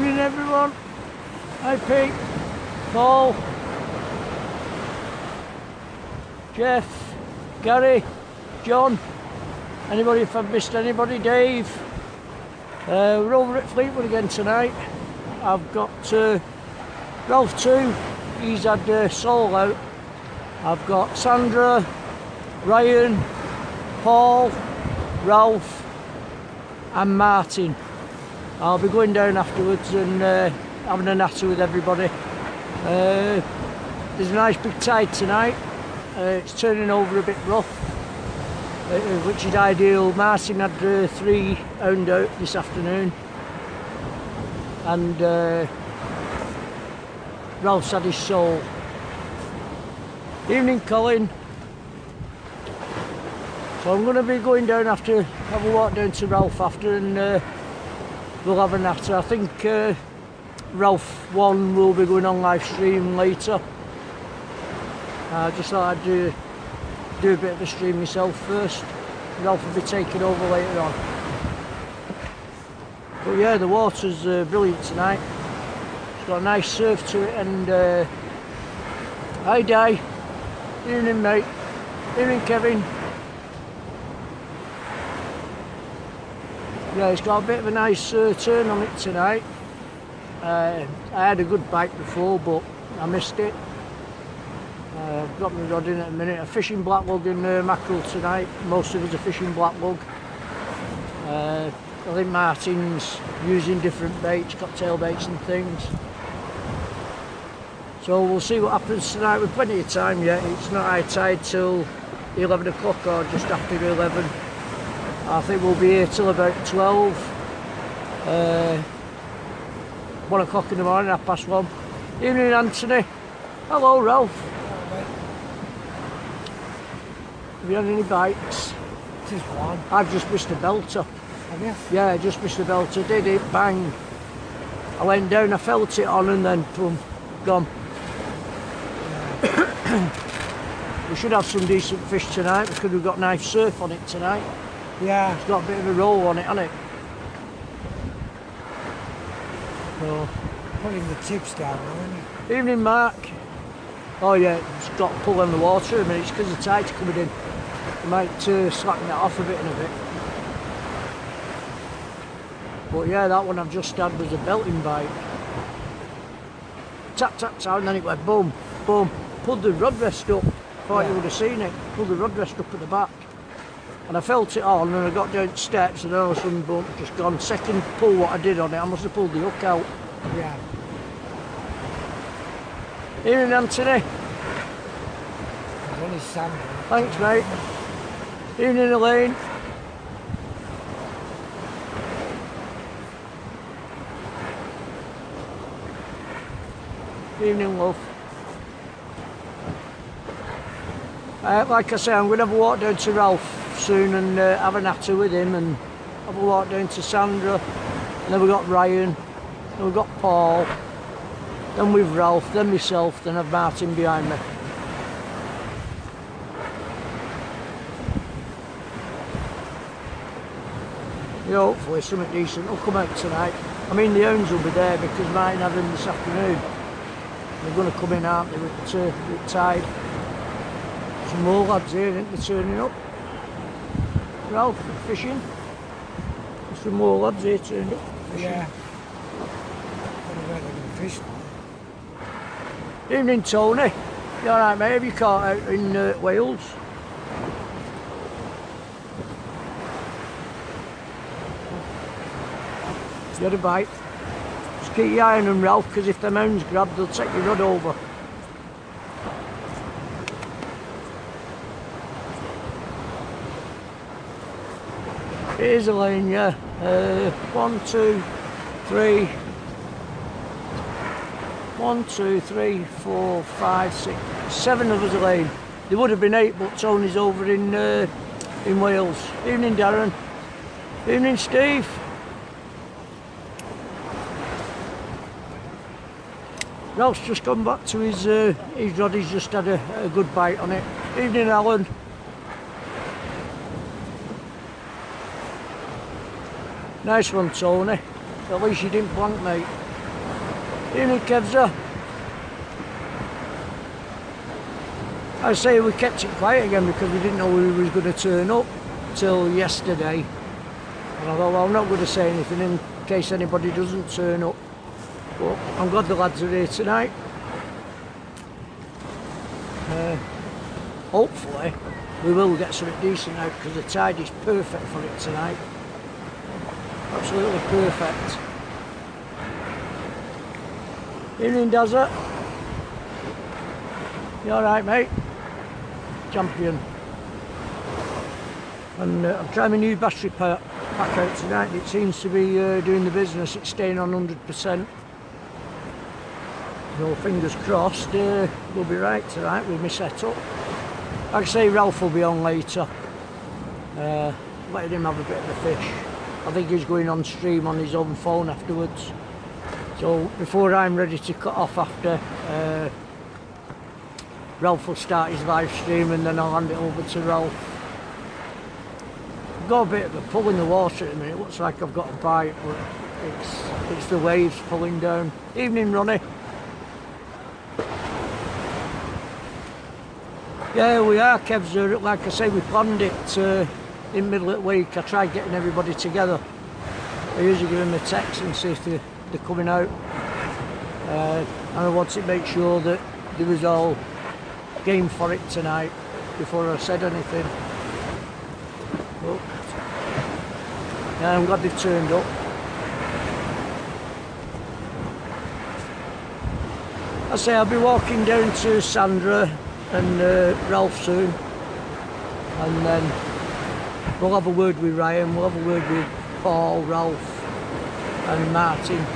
Evening everyone. Hi Pete, Paul, Jeff, Gary, John, anybody if I've missed anybody, Dave. We're over at Fleetwood again tonight. I've got Ralph too, he's had Soul out. I've got Sandra, Ryan, Paul, Ralph and Martin. I'll be going down afterwards and having a natter with everybody. There's a nice big tide tonight. It's turning over a bit rough, which is ideal. Martin had 3 hound out this afternoon, and Ralph's had his soul. Evening Colin. So I'm going to be going down after, have a walk down to Ralph after, and we'll have a natter. I think Ralph 1 will be going on live stream later. I just thought I'd do a bit of a stream myself first. Ralph will be taking over later on. But yeah, the water's brilliant tonight. It's got a nice surf to it, and hi Di. Evening mate. Evening Kevin. Yeah, it's got a bit of a nice turn on it tonight. I had a good bite before, but I missed it. I've got my rod in at a minute. A fishing black lug and mackerel tonight. Most of us are fishing black lug. I think Martin's using different baits, cocktail baits and things. So we'll see what happens tonight. We've plenty of time yet. It's not high tide till 11 o'clock or just after 11. I think we'll be here till about 12. 1 o'clock in the morning, 1:30. Evening Anthony. Hello Ralph. Hello, Have you had any bites? just one. I've just missed a belter. Have you? Yeah, I just missed a belter. Did it, bang. I went down, I felt it on and then boom, gone. We should have some decent fish tonight because we've got nice surf on it tonight. Yeah. It's got a bit of a roll on it, hasn't it? So, Putting the tips down, isn't it? evening Mark. Oh yeah, it's got to pull on the water a minute. It's because the tide's coming in. I might slacken that off a bit in a bit. But yeah, that one I've just had was a belting bite. Tap tap tap, and then it went boom, boom. Pulled the rod rest up. Thought you would have seen it. Pulled the rod rest up at the back. And I felt it on, and I got down the steps, and all of a sudden, boom, just gone. Second pull what I did on it, I must have pulled the hook out. Yeah. Evening Anthony. There's only sand. Thanks mate. Evening Elaine. Evening love. Like I say, I'm going to have a walk down to Ralph soon and have a natter with him, and have a walk down to Sandra, and then we've got Ryan, then we've got Paul, then we've Ralph, then myself, then I've Martin behind me. Yeah, hopefully something decent will come out tonight. I mean the hounds will be there because Martin had them this afternoon. They're going to come in, aren't they, with tide. Some more lads here, aren't they, turning up? Ralph, fishing. There's some more lads here turned up. Fishing. Yeah. I don't know where they're going to fish now. Evening Tony. You alright mate, have you caught out in Wales? You had a bite? Just keep your eye on them Ralph, because if the hounds grab they'll take your rod over. It is Elaine, yeah. 1, 2, 3. 1, 2, 3, 4, 5, 6, 7 of us Elaine. There would have been 8, but Tony's over in Wales. Evening Darren. Evening Steve. Ralph's just gone back to his rod, he's just had a good bite on it. Evening Alan. Nice one Tony. At least you didn't blank mate. Evening, Kevza. I say we kept it quiet again because we didn't know who was going to turn up till yesterday. And I thought, well, I'm not going to say anything in case anybody doesn't turn up. But I'm glad the lads are here tonight. Hopefully we will get something decent out because the tide is perfect for it tonight. Absolutely perfect. Evening, Desert. You alright, mate? Champion. And I'm trying my new battery pack out tonight. It seems to be doing the business. It's staying on 100%. So fingers crossed, we'll be right tonight with my setup. Like I say, Ralph will be on later. Letting him have a bit of a fish. I think he's going on stream on his own phone afterwards. So before I'm ready to cut off after, Ralph will start his live stream and then I'll hand it over to Ralph. I've got a bit of a pull in the water at the minute. It looks like I've got a bite, but it's the waves pulling down. Evening, Ronnie. Yeah, we are, Kevs. Like I say, we planned it in middle of the week. I tried getting everybody together. I usually give them a text and see if they're coming out. And I wanted to make sure that they was all game for it tonight before I said anything. But, yeah, I'm glad they've turned up. I say I'll be walking down to Sandra and Ralph soon, and then we'll have a word with Ryan, we'll have a word with Paul, Ralph and Martin.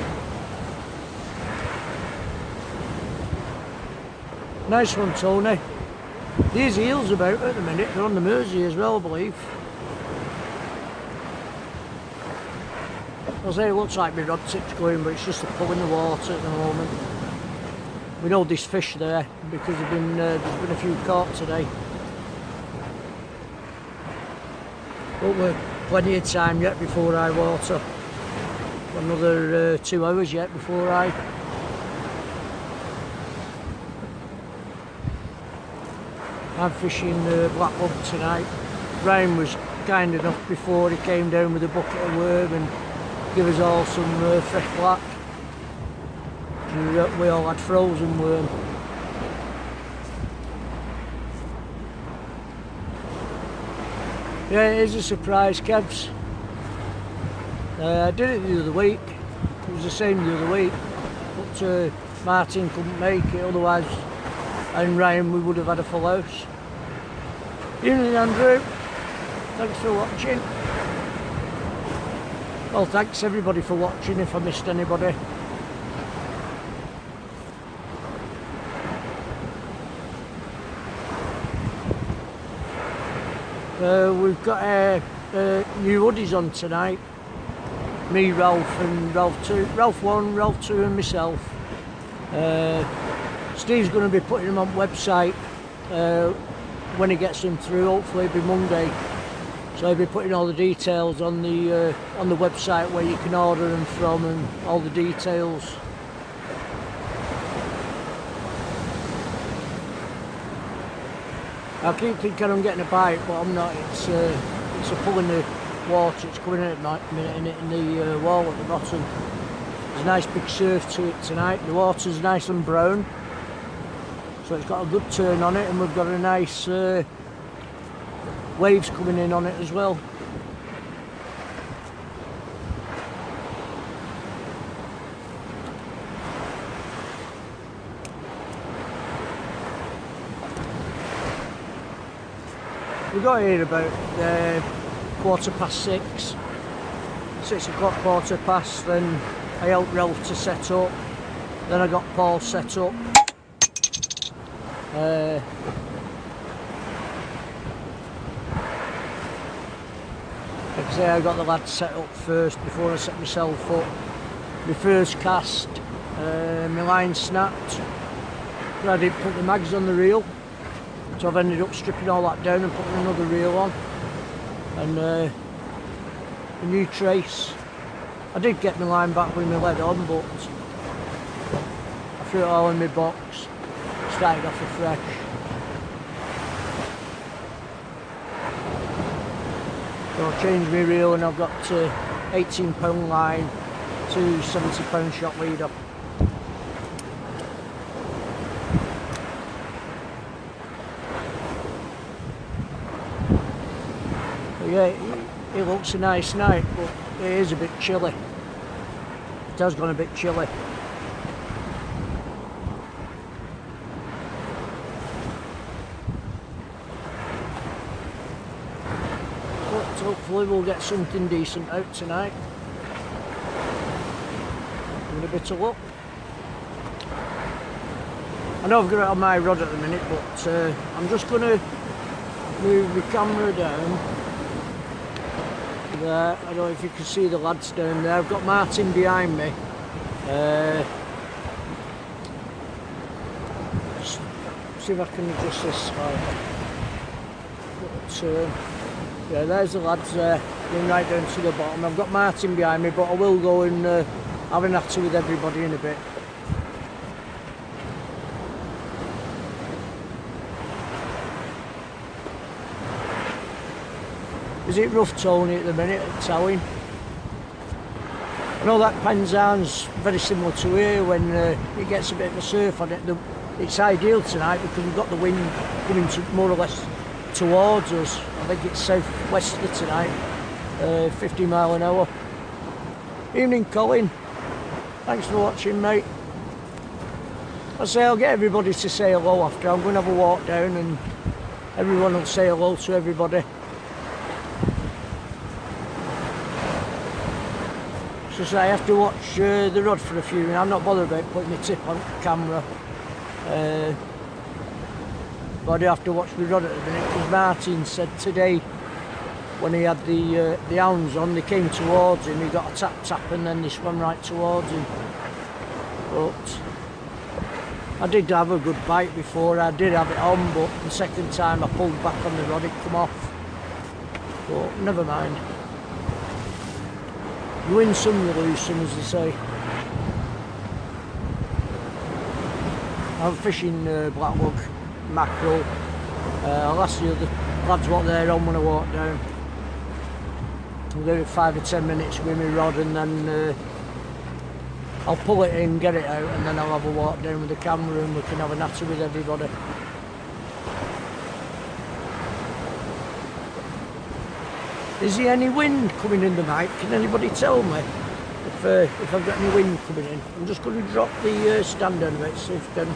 Nice one, Tony. These eels about at the minute, they're on the Mersey as well, I believe. I'll say it looks like my rod tip's going, but it's just a pull in the water at the moment. We know there's fish there because there's been a few caught today. But we're plenty of time yet before I water. Another 2 hours yet before I'm fishing blackbug tonight. Ryan was kind enough before he came down with a bucket of worm and give us all some fresh black. We all had frozen worm. Yeah, it is a surprise, Kevs. I did it the other week. It was the same the other week, but Martin couldn't make it, otherwise and Ryan we would have had a full house. Evening, Andrew. Thanks for watching. Well, thanks everybody for watching if I missed anybody. We've got new hoodies on tonight. Me, Ralph and Ralph 2. Ralph 1, Ralph 2 and myself. Steve's going to be putting them on website when he gets them through. Hopefully it'll be Monday. So he'll be putting all the details on the website where you can order them from and all the details. I keep thinking I'm getting a bite, but I'm not. It's a pull in the water. It's coming in at the minute and hitting the wall at the bottom. There's a nice big surf to it tonight. The water's nice and brown, so it's got a good turn on it, and we've got a nice waves coming in on it as well. We got here about 6:15, 6 o'clock, 15:15. Then I helped Ralph to set up. Then I got Paul set up. Like I say, I got the lads set up first before I set myself up. My first cast, my line snapped, but I didn't put the mags on the reel. So I've ended up stripping all that down and putting another reel on. And a new trace. I did get my line back with my lead on, but threw it all in my box, started off afresh. So I'll change my reel and I've got £18 line to £70 shot leader. But yeah, it looks a nice night, but it is a bit chilly. It has gone a bit chilly. Hopefully we'll get something decent out tonight. With a bit of luck. I know I've got it on my rod at the minute, but I'm just going to move the camera down there. I don't know if you can see the lads down there. I've got Martin behind me. See if I can adjust this slightly. But, yeah, there's the lads there, going right down to the bottom. I've got Martin behind me, but I will go and have a natter with everybody in a bit. Is it rough, Tony, at the minute at towing? I know that Penzance very similar to here when it gets a bit of a surf on it. It's ideal tonight because we've got the wind coming to more or less towards us. I think it's southwesterly tonight, 50 mile an hour. Evening, Colin. Thanks for watching, mate. I say I'll get everybody to say hello after. I'm going to have a walk down and everyone will say hello to everybody. So I have to watch the rod for a few minutes. I'm not bothered about putting the tip on camera. But I do have to watch the rod at the minute because Martin said today when he had the hounds on, they came towards him, he got a tap and then they swam right towards him. But I did have a good bite before, I did have it on, but the second time I pulled back on the rod it come off. But never mind. You win some, you lose some, as they say. I'm fishing blacklug, mackerel. I'll ask the other lads what they're on when I walk down. I'll do it 5 or 10 minutes with my rod and then I'll pull it in, get it out, and then I'll have a walk down with the camera and we can have a natter with everybody. Is there any wind coming in the night? Can anybody tell me if I've got any wind coming in? I'm just going to drop the stand down a bit, see if I can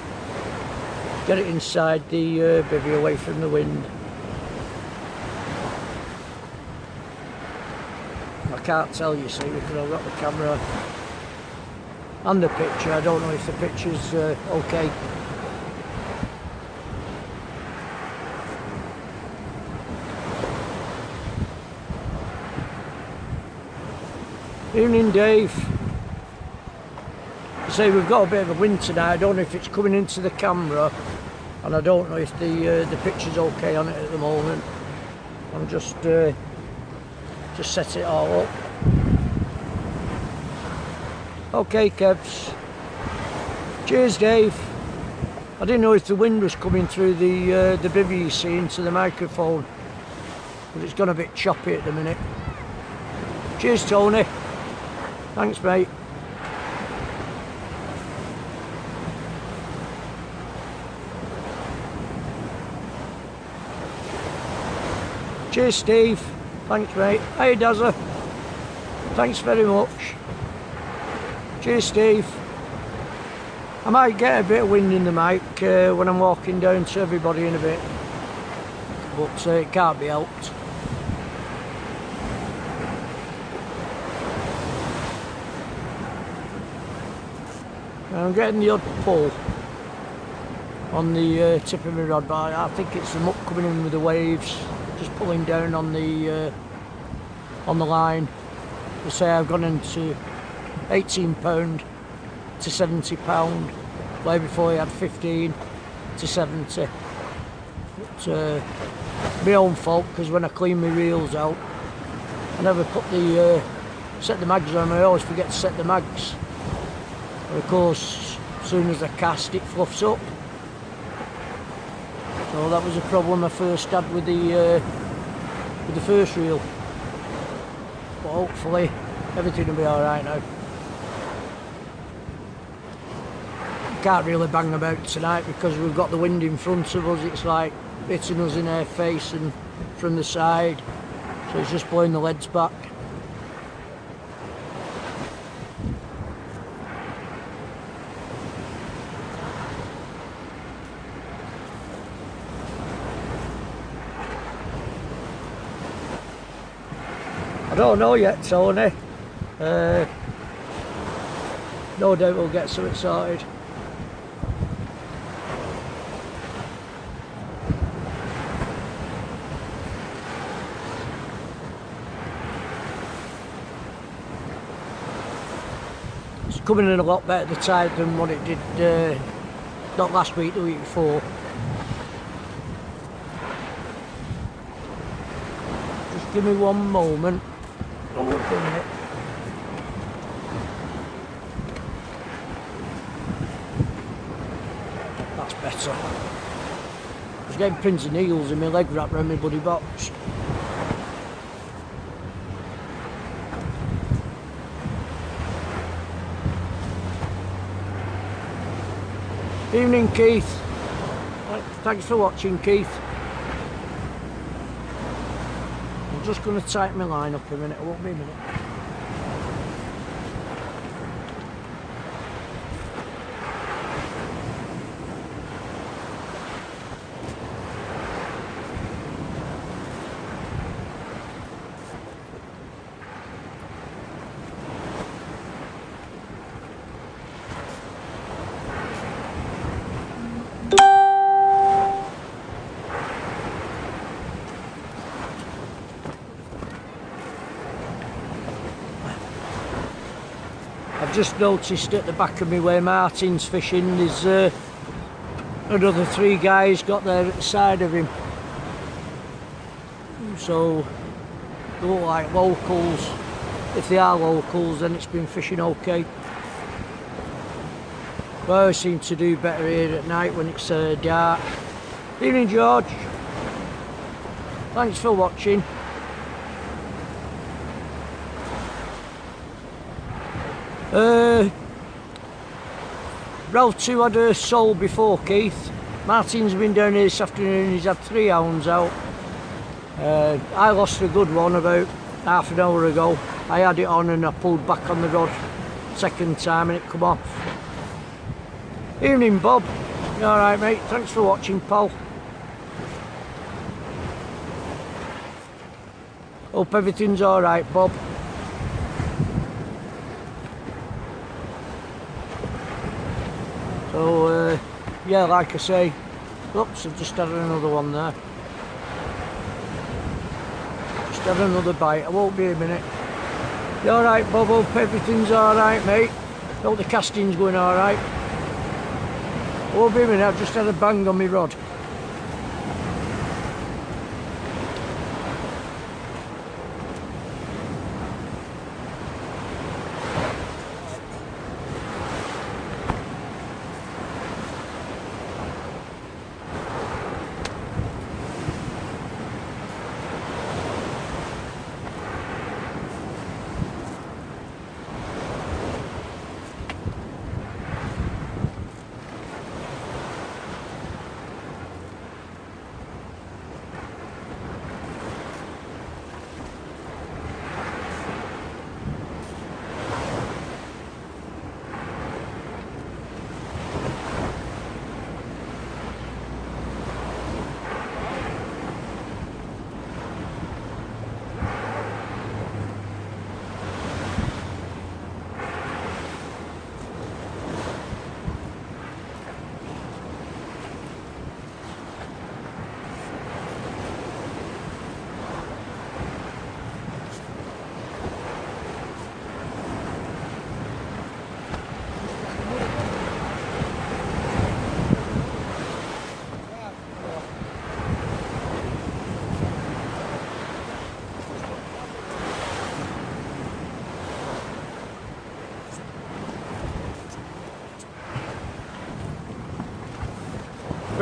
get it inside the bivvy away from the wind. I can't tell, you see, because I've got the camera and the picture. I don't know if the picture's okay. Evening, Dave. Say we've got a bit of a wind tonight. I don't know if it's coming into the camera, and I don't know if the picture's okay on it at the moment. I'm just set it all up. Okay, Kevs. Cheers, Dave. I didn't know if the wind was coming through the bivvy, you see, into the microphone, but it's gone a bit choppy at the minute. Cheers, Tony. Thanks, mate. Cheers, Steve. Thanks, mate. Hey, Dazza. Thanks very much. Cheers, Steve. I might get a bit of wind in the mic when I'm walking down to everybody in a bit, but it can't be helped. I'm getting the odd pull on the tip of my rod, but I think it's the muck coming in with the waves, just pulling down on the line. I say I've gone into £18 to £70, where before I had 15 to 70. It's my own fault, because when I clean my reels out, I never put set the mags on. I always forget to set the mags. And of course, As soon as I cast, it fluffs up. So that was a problem I first had with the first reel. But hopefully everything will be alright now. Can't really bang about tonight because we've got the wind in front of us. It's like hitting us in our face and from the side, so it's just blowing the leads back. I don't know yet, Tony. No doubt we'll get something sorted. Coming in a lot better the tide than what it did not last week, the week before. Just give me one moment. Oh, wait a minute. That's better. I was getting pins and needles in my leg wrapped around my bloody box. Evening, Keith. Thanks for watching, Keith. I'm just going to tighten my line up a minute. It won't be a minute. I've just noticed at the back of me where Martin's fishing, there's another 3 guys got there at the side of him. So they look like locals. If they are locals, then it's been fishing okay. But I always seem to do better here at night when it's dark. Evening, George. Thanks for watching. Ralph 2 had a sole before, Keith. Martin's been down here this afternoon, he's had 3 hounds out. I lost a good one about half an hour ago. I had it on and I pulled back on the rod second time and it come off. Evening, Bob. You alright, mate? Thanks for watching, pal. Hope everything's alright, Bob. So, yeah, like I say, oops, I've just had another one there. Just had another bite, I won't be a minute. You alright, Bob? Hope everything's alright, mate. Hope the casting's going alright. I won't be a minute, I've just had a bang on my rod.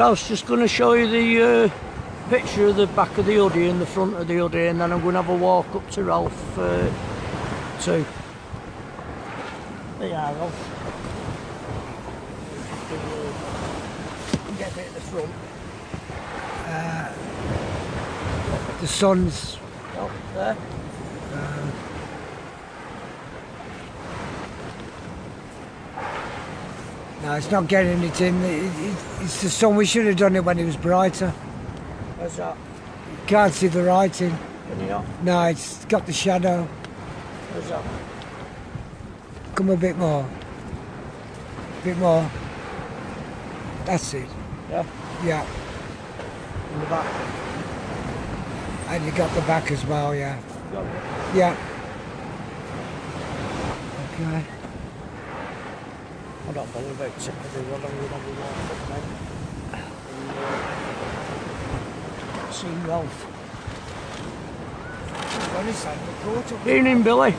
Ralph's just going to show you the picture of the back of the hoodie and the front of the hoodie, and then I'm going to have a walk up to Ralph too. There you are, Ralph. Get a bit at the front. The sun's... Oh, there. No, it's not getting it in. It's the sun. We should have done it when it was brighter. Where's that? You can't see the writing. Can you not? No, it's got the shadow. Where's that? Come a bit more. A bit more. That's it. Yeah? Yeah. In the back. And you got the back as well, yeah. Got it. Yeah. Okay. I don't bother about it. I do what I'm going to walk up then. See Ralph. It's only Santa Court. Evening, Billy.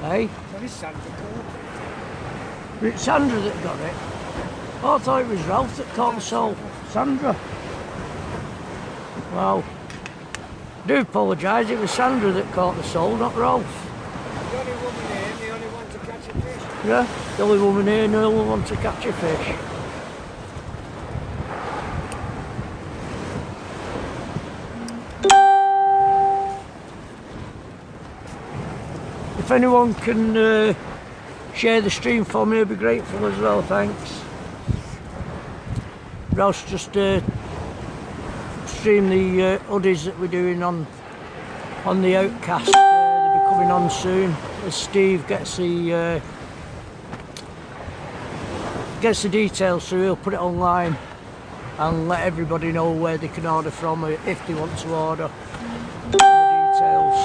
Hey? It's only Santa Court. It's Sandra that got it. Oh, I thought it was Ralph that caught the soul. Sandra. Well, I do apologise. It was Sandra that caught the soul, not Ralph. The only woman here, the only one to catch a fish. Yeah, the only woman here and the only one to catch a fish. If anyone can share the stream for me, I'd be grateful as well, thanks. Ralph's just stream the hoodies that we're doing on the Outcasts. They'll be coming on soon as Steve gets the details, so he'll put it online and let everybody know where they can order from if they want to order the details.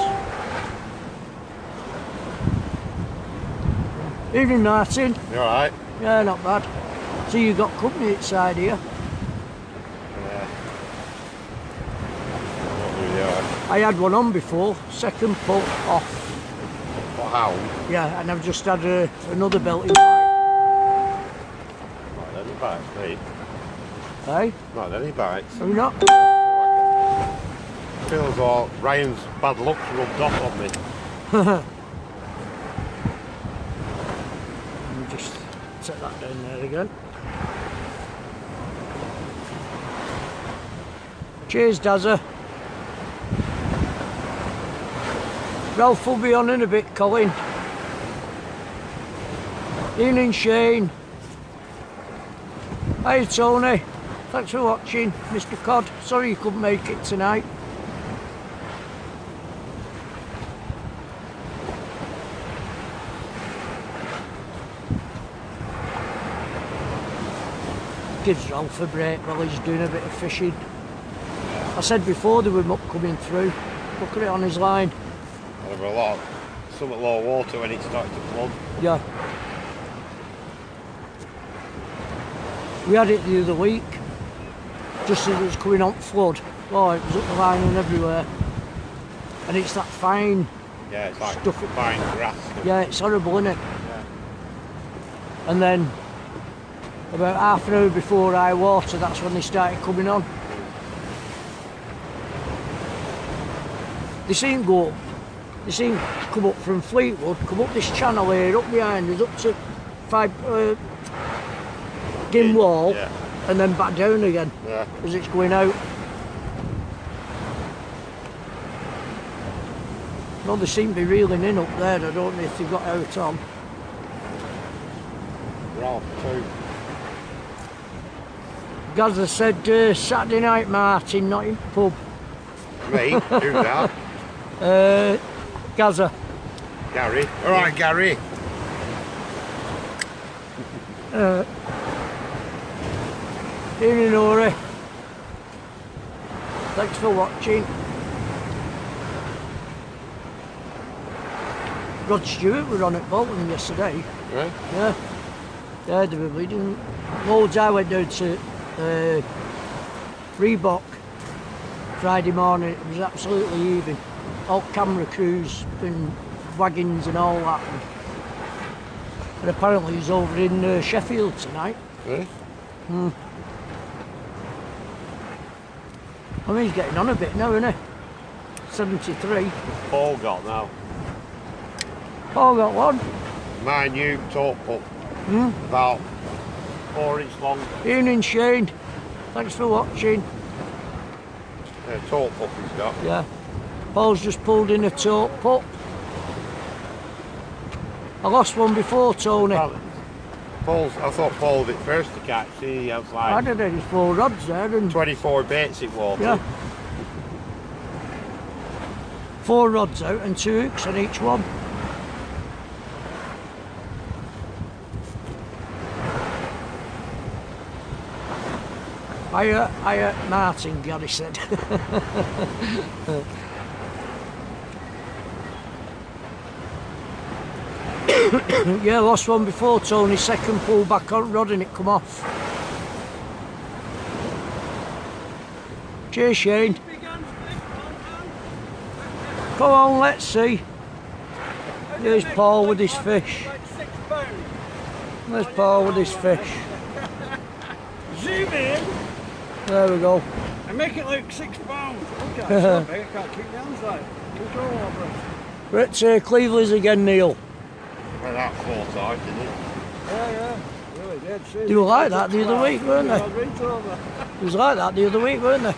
Evening, Martin. You alright? Yeah, not bad. So you got company outside here. Yeah. I had one on before, second pull off. What, how? Yeah, and I've just had another belting bite. Not any bites, mate. Hey? Not any bites. Have you not? Feels all Ryan's bad luck's rubbed off on me. Let me just set that down there again. Cheers, Dazza. Ralph will be on in a bit, Colin. Evening, Shane. Hi, Tony. Thanks for watching, Mr. Cod. Sorry you couldn't make it tonight. Gives Ralph a break while he's doing a bit of fishing. I said before there were muck coming through. Look at it on his line. There were a lot, somewhat low water when it started to flood. Yeah. We had it the other week, just as it was coming on flood. Oh, it was up the line and everywhere. And it's that fine Yeah, it's like stuff. fine grass. Yeah, it's horrible, isn't it? Yeah. And then, about half an hour before high water, that's when they started coming on. They seem to go up. They seem to come up from Fleetwood, come up this channel here, up behind us, up to Gimwall, Yeah. and then back down again Yeah. as it's going out. Well, they seem to be reeling in up there. I don't know if they've got out on. Ralph too. Gaza said Saturday night, Martin, not in pub. Me? Who's that? Gaza. Gary. Alright, Gary. Evening, Ori. Thanks for watching. Rod Stewart were on at Bolton yesterday. Right. Yeah. Yeah, they were bleeding. Loads. I went down to Reebok Friday morning. It was absolutely even. All camera crews and wagons and all that. And apparently he's over in Sheffield tonight. Really? I mean, he's getting on a bit now, isn't he? 73. Paul got now. Paul got one. Minute taught pup. About 4 inch long. Ian and Shane, thanks for watching. Taught pup he's got. Yeah. Paul's just pulled in a taught pup. I lost one before, Tony. I thought Paul did first to catch. See, I was like. I did his 4 rods there and 24 baits it was. yeah. 4 rods out and 2 hooks on each one. I hurt Martin, Gary said. Yeah, lost one before, Tony. Second pull back on rod and it come off. Cheers, Shane. Come on, let's see. There's Paul with his fish. There's Paul with his fish. Zoom in There we go. and make it look 6 pounds. Look at it, so big, I can't keep my hands like control over it. We're at Cleveland's again, Neil. Well, that full tight, didn't it? Yeah, really did. See, They were like that the other week, weren't they? Reach over. It was like that the other week, weren't they?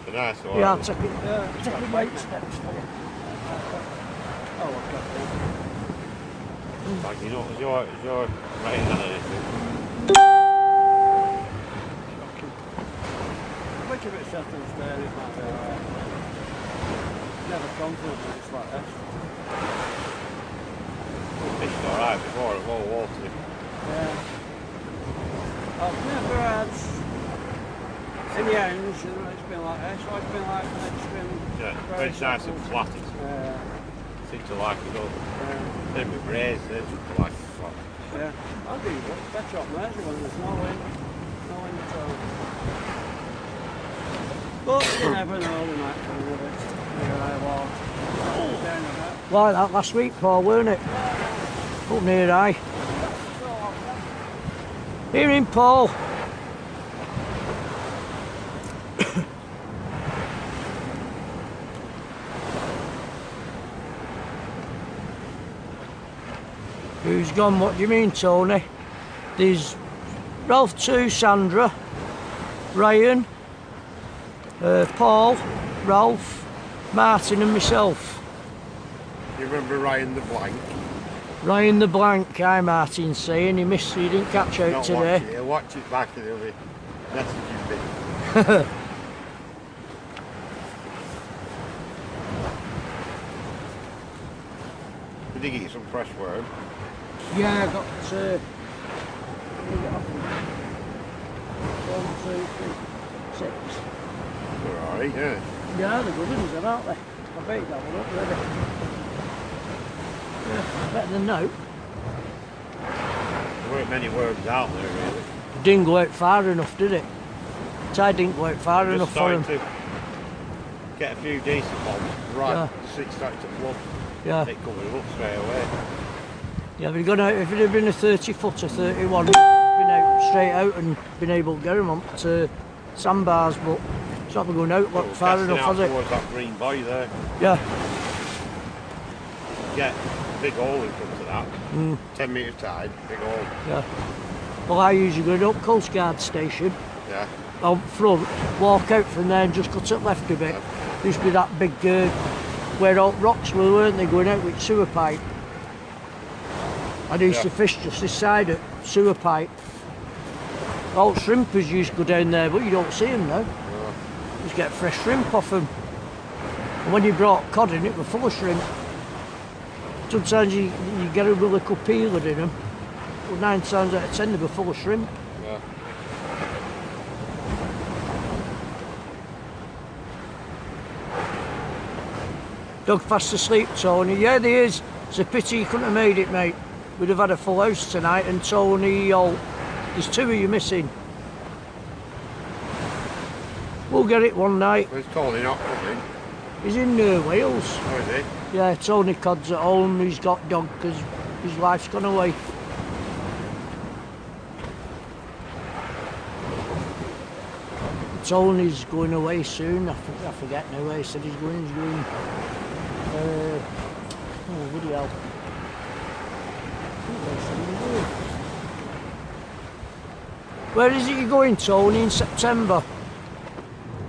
The nice one. Yeah, taking weight steps for you. Oh, look at Like, you know, is your rain than anything? Look a bit settles there, it might be alright. Never confident when it's like this. Fished alright before it was water. Yeah. I've never had any hounds, you know, it's been like this. It's always been like that. It's been Yeah, very very nice and settled. flat. It's seem to like it all. Same with rays, they seem to like it flat. Yeah. I do better up measure when there's no wind. No wind at all. But you never know, we might come with it. Here I walk. Down a bit. Like that last week, Paul, weren't it? Up near I. Here in Paul. Who's gone? What do you mean, Tony? There's Ralph 2, Sandra, Ryan, Paul, Ralph, Martin and myself. You remember Ryan the Blank? Ryan the Blank, hi Martin saying he missed, he didn't catch out Not today. watch it, he'll watch it back and he'll be messaging me. Did he get you some fresh worm? Yeah, I got 1, 2, 3, 6. They're alright, yeah. Yeah, they're good ones, aren't they? I bet you got one up ready. Yeah, better than no. There weren't many worms out there really. It didn't go out far enough, did it? Tide didn't go out far Just enough for him. starting to get a few decent ones. Right, Yeah. 6 started to flood. Yeah. It covered up straight away. Yeah, if he'd gone out, if it had been a 30 footer, 31, he'd been out straight out and been able to get him on to sandbars, but it's not been going out Well, far casting enough, out has it? towards that green buoy there. Yeah. Get a big hole in front of that. 10 metre tide, big hole. Yeah. Well, I usually go up Coast Guard station, Yeah. out front, walk out from there and just cut it left a bit. Used to be that big, where all rocks were, weren't they, going out with sewer pipe. I used to fish just this side of sewer pipe. All shrimpers used to go down there, but you don't see them now. You just get fresh shrimp off them. And when you brought cod in, it was full of shrimp. Sometimes you get a really little peeler in them. Well, 9 times out of 10 they were full of shrimp. Yeah. Doug fast asleep, Tony. Yeah, there is. It's a pity you couldn't have made it, mate. We'd have had a full house tonight, and Tony, there's 2 of you missing. We'll get it one night. Where's Tony not coming? He's in Wales. Oh, is he? Yeah, Tony Cod's at home. He's got Doug because his wife's gone away. Tony's going away soon. I forget now where he said he's going. He's going. Oh, bloody hell. Where is it you're going, Tony, in September?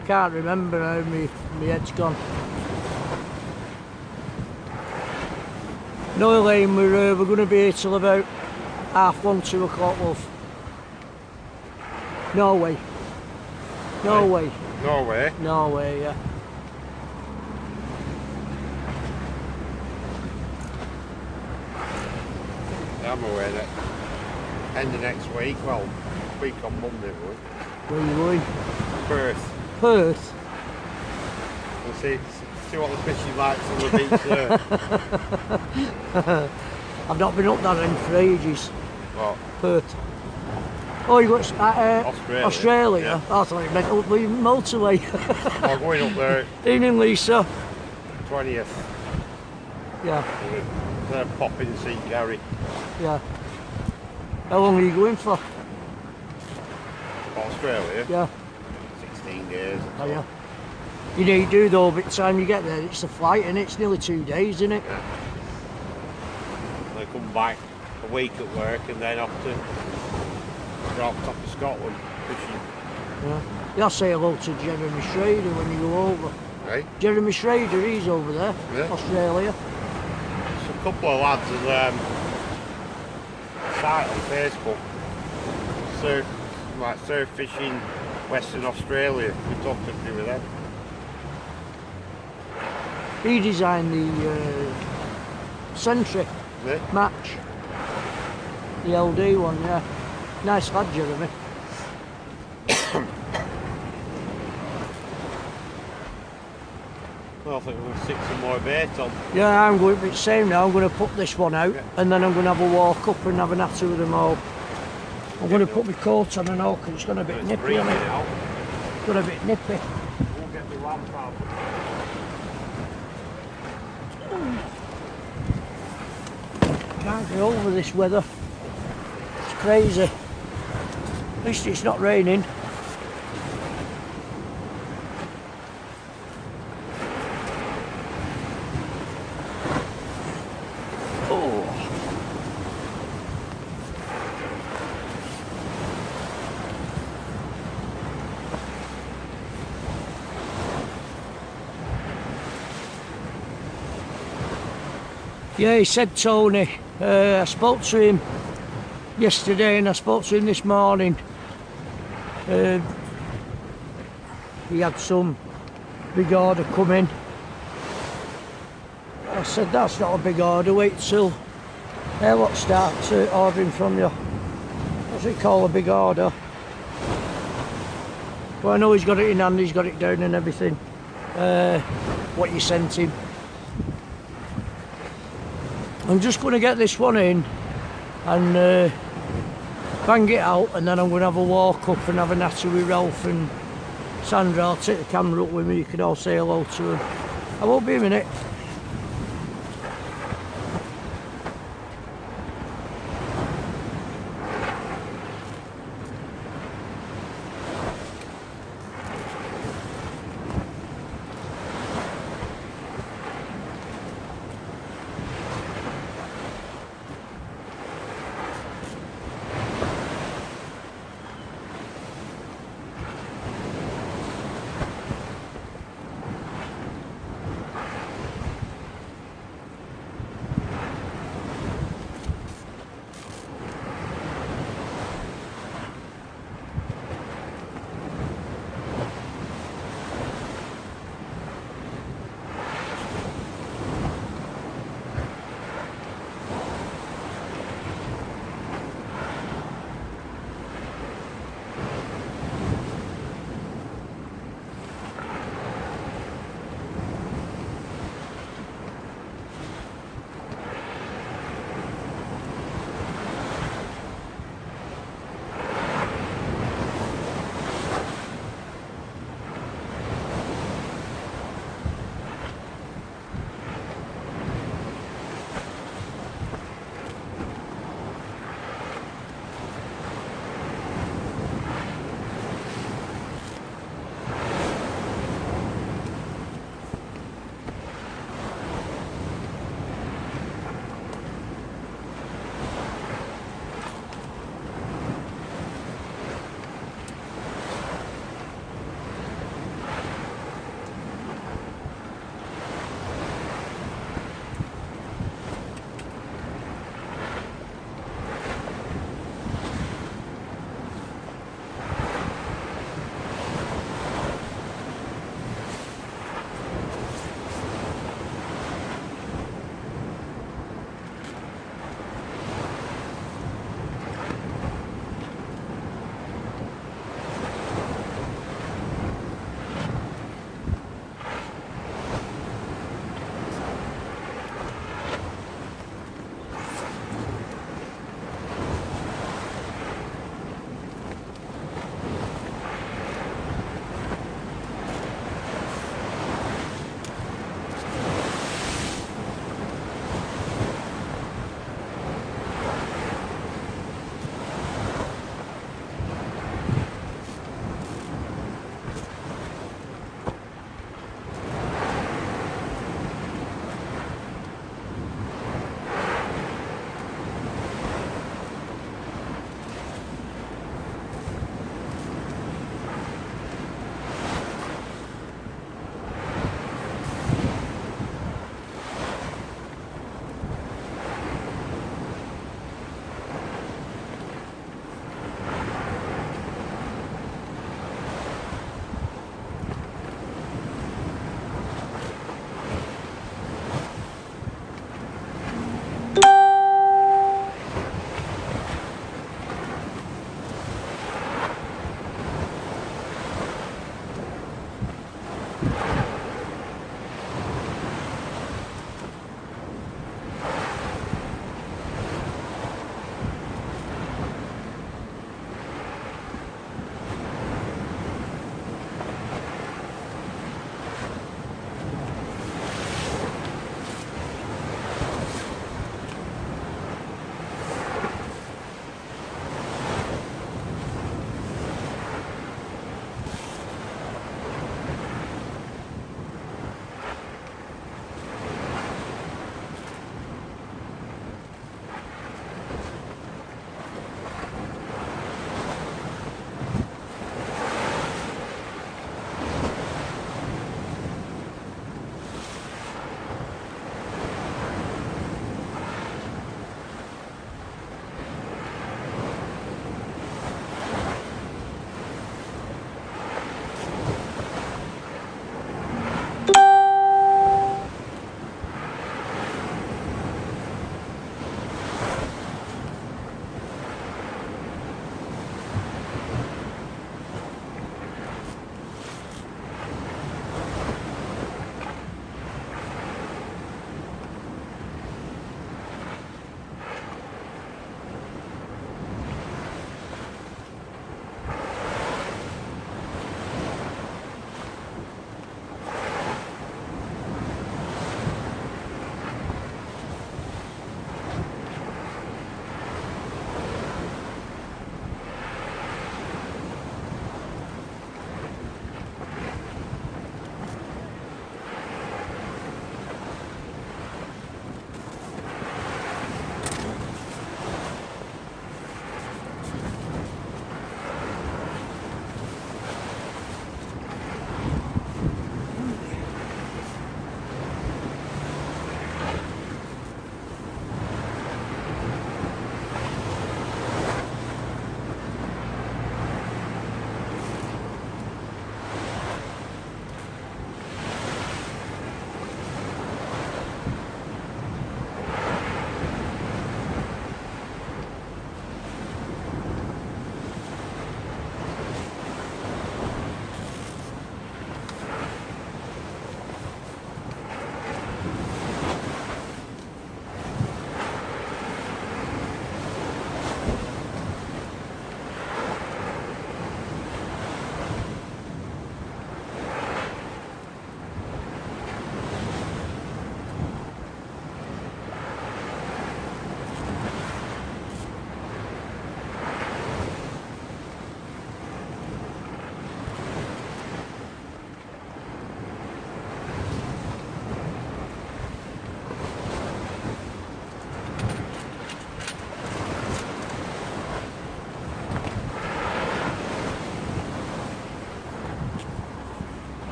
I can't remember now, my head's gone. No, Elaine, we're going to be here till about 1:30, 2 o'clock, love. Norway. Norway. Norway? Norway, yeah. I'm away end of next week. Well, week on Monday, we're Where are you going? Perth. Perth? We'll see what the fishing likes on the beach there. I've not been up that end for ages. What? Perth. Oh, you got Australia. Australia? Yeah. I thought you meant up the motorway. I'm going up there Evening, Lisa. 20th. Yeah, Then pop in and see Gary. yeah. How long are you going for? Australia? Yeah. 16 days. Oh, yeah. You need to do though, by the time you get there, it's a flight and it's nearly 2 days, isn't it? Yeah. I come back a week at work and then off to top of Scotland fishing. Yeah. You'll say hello to Jeremy Schrader when you go over. Right? Jeremy Schrader, he's over there, Yeah. Australia. There's a couple of lads on site on Facebook, surf fishing Western Australia. We talked to a few of them. He designed the Sentry Yeah. match. The LD one, yeah. Nice lad, Jeremy. Well, I think we'll stick some more bait on. Yeah, I'm going, it's same now, I'm going to put this one out, Yeah. and then I'm going to have a walk up and have a natter with them all. I'm going to put my coat on and all, because it's got a bit It's nippy breathing on it. out. It's got a bit nippy. We'll get the lamp out. Can't get over this weather. It's crazy. At least it's not raining. Oh. Yeah, he said Tony. I spoke to him yesterday and I spoke to him this morning. He had some big order come in. I said, that's not a big order, wait till Airlock starts ordering from you. What's it called, a big order? Well, I know he's got it in hand, he's got it down and everything. What you sent him. I'm just going to get this one in and bang it out, and then I'm going to have a walk up and have a natter with Ralph and Sandra. I'll take the camera up with me, you can all say hello to them. I won't be a minute.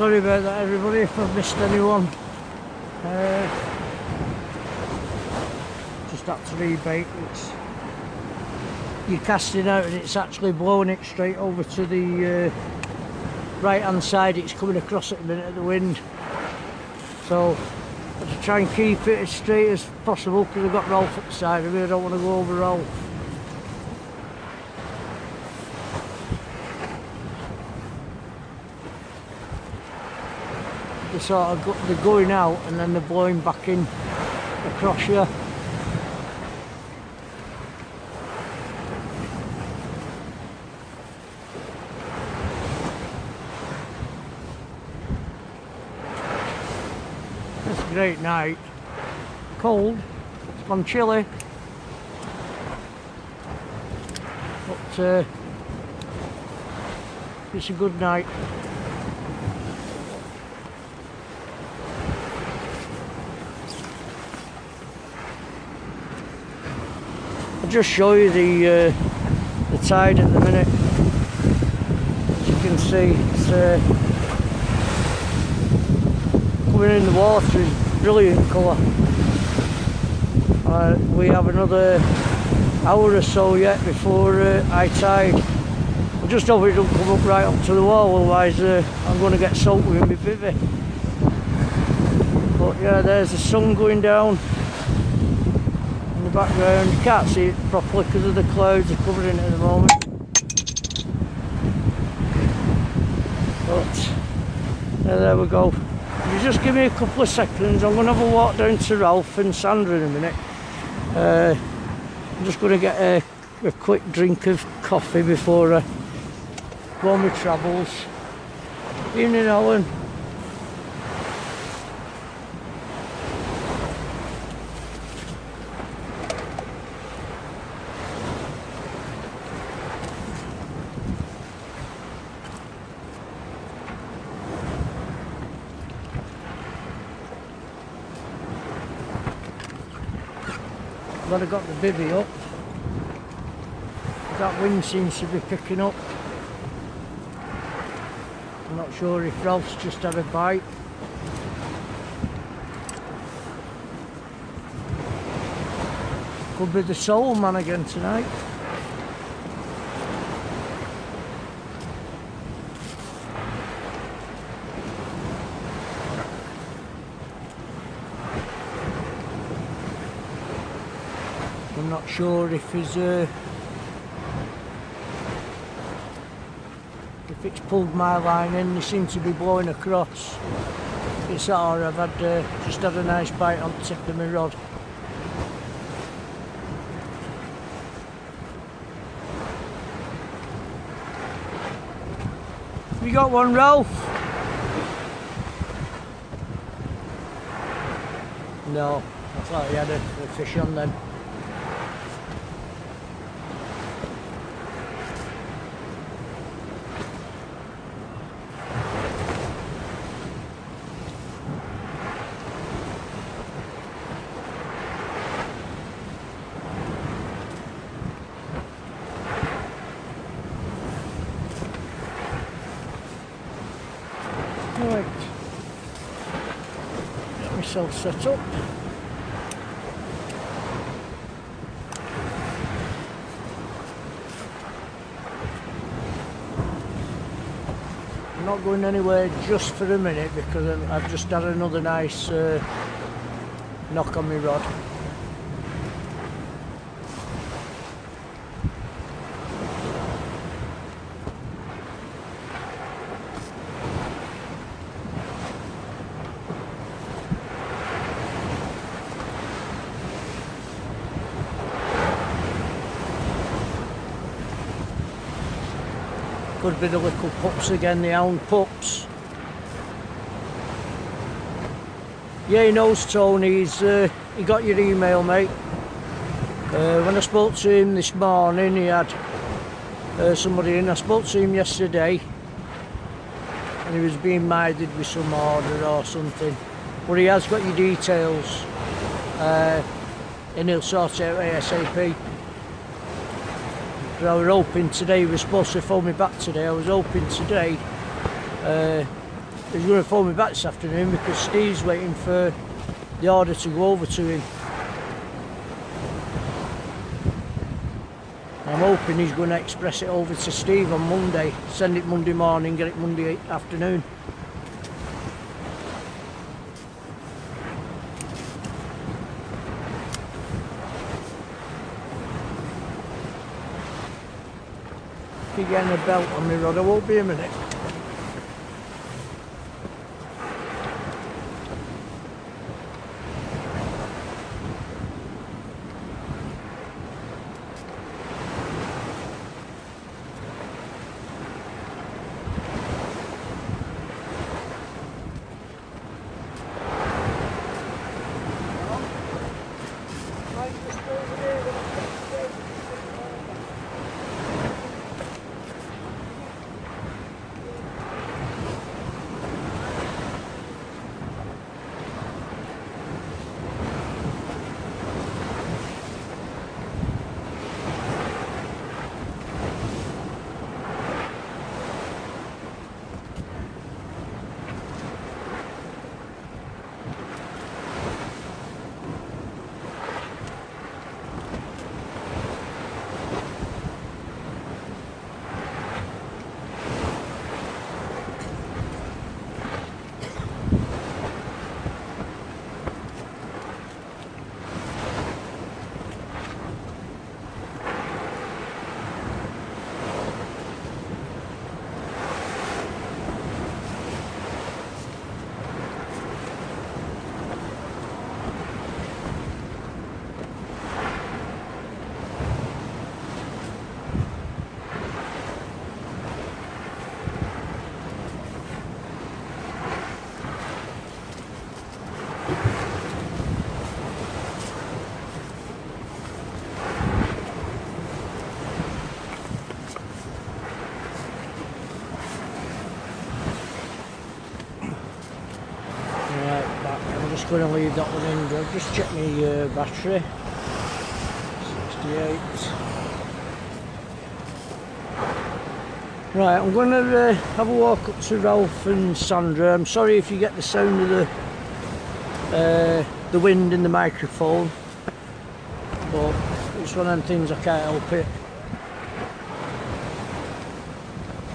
Sorry about that, everybody, if I've missed anyone. Just had to rebait. You're casting out and it's actually blowing it straight over to the right hand side. It's coming across at the minute of the wind. So I have to try and keep it as straight as possible because I've got Ralph at the side of me. I don't want to go over Ralph. They're going out and then they're blowing back in across here. It's a great night. Cold, it's gone chilly, but it's a good night. I'll just show you the tide at the minute. As you can see, it's coming in the water is brilliant colour. We have another hour or so yet before high tide. I just hope it don't come up right up to the wall, otherwise I'm going to get soaked with my bivvy. But yeah, there's the sun going down in the background. You can't see it properly because of the clouds are covering it at the moment. But yeah, there we go. If you just give me a couple of seconds, I'm going to have a walk down to Ralph and Sandra in a minute. I'm just going to get a quick drink of coffee before I go on my travels. Evening, Alan. But I got the bivvy up. That wind seems to be picking up. I'm not sure if Ralph's just had a bite. Could be the soul man again tonight. I'm not sure if he's if it's pulled my line in. They seem to be blowing across. It's or I've had just had a nice bite on the tip of my rod. You got one, Ralph? No, I thought he had a fish on then. Right, get myself set up. I'm not going anywhere just for a minute because I've just had another nice knock on my rod. Could be the little pups again, the hound pups. Yeah, he knows Tony. He got your email, mate. When I spoke to him this morning, he had somebody in. I spoke to him yesterday, and he was being minded with some order or something. But he has got your details, and he'll sort it out ASAP. I was hoping today, he was supposed to phone me back today, I was hoping today he's going to phone me back this afternoon because Steve's waiting for the order to go over to him. I'm hoping he's going to express it over to Steve on Monday, send it Monday morning, get it Monday afternoon. Keep getting a belt on me, Rod, I won't be a minute. Going to leave that one in. I'll just check my battery. 68. Right, I'm going to have a walk up to Ralph and Sandra. I'm sorry if you get the sound of the wind in the microphone, but it's one of them things I can't help it.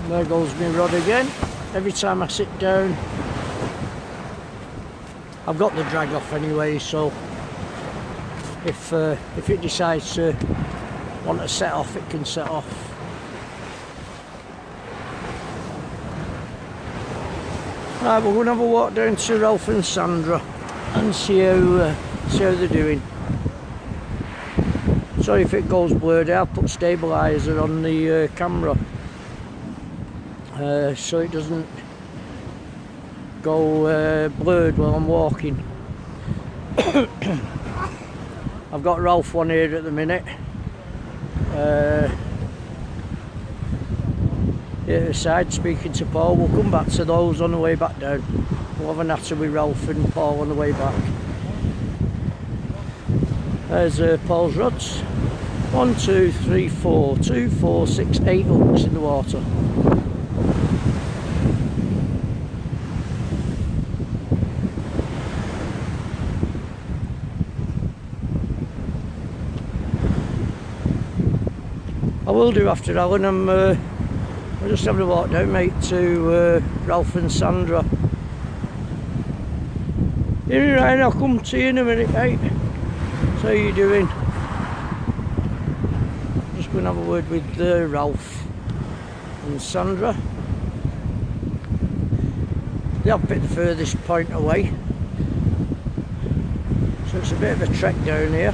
There goes my rod again. Every time I sit down, I've got the drag off anyway, so if it decides to want to set off, it can set off. Right, we're going to have a walk down to Ralph and Sandra and see how they're doing. Sorry if it goes blurred. I'll put stabiliser on the camera so it doesn't go blurred while I'm walking. I've got Ralph on here at the minute. Here aside speaking to Paul. We'll come back to those on the way back down. We'll have a natter with Ralph and Paul on the way back. There's Paul's rods. 1, 2, 3, 4, 2, 4, 6, 8 hooks in the water. I will do after Alan. I'm just having a walk down, mate, to Ralph and Sandra. Here, Ryan, I'll come to you in a minute, mate. So how you doing? Just going to have a word with Ralph and Sandra. They have picked the furthest point away, so it's a bit of a trek down here.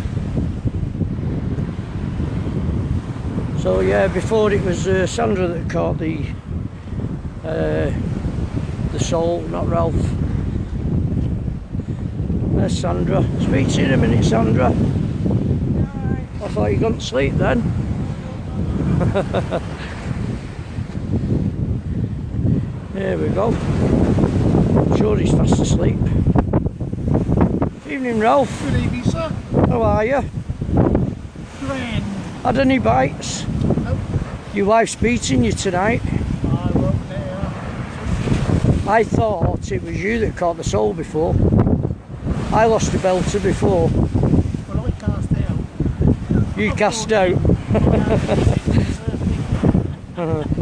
So yeah, before it was Sandra that caught the sole, not Ralph. There's Sandra. Speak to you in a minute, Sandra. I thought you'd gone to sleep then. There we go. I'm sure he's fast asleep. Evening, Ralph. Good evening, sir. How are you? Grand. Had any bites? Nope. Your wife's beating you tonight. I won't there. I thought it was you that caught the sole before. I lost a belter before. Well, I cast out. You cast out.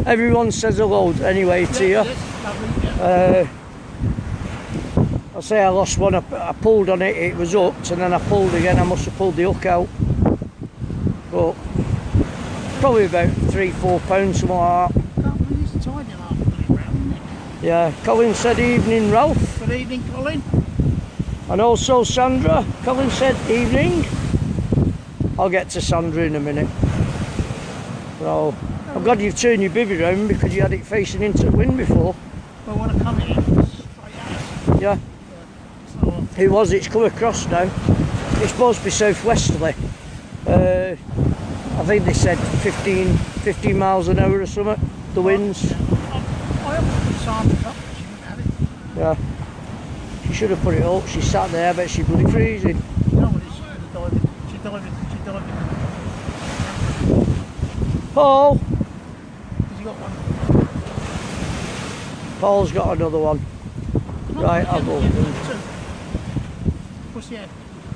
Everyone says hello anyway to you. I say I lost one, I pulled on it, it was hooked, and then I pulled again. I must have pulled the hook out. But probably about 3-4 pounds, something like that. Yeah, Colin said evening, Ralph. Good evening, Colin. And also Sandra. Colin said evening. I'll get to Sandra in a minute. So, I'm glad you've turned your bivvy round because you had it facing into the wind before. Well, when I come in, it's straight out. Yeah. So, It was, it's come across now. It's supposed to be southwesterly. I think they said 15 miles an hour or something, the winds. I haven't put Sandra up, she wouldn't have it. Yeah. She should have put it up, she sat there, but she's bloody freezing. You know what it is, she's diving. Paul! Has he got one? Paul's got another one. Right, I'll go. What's he had?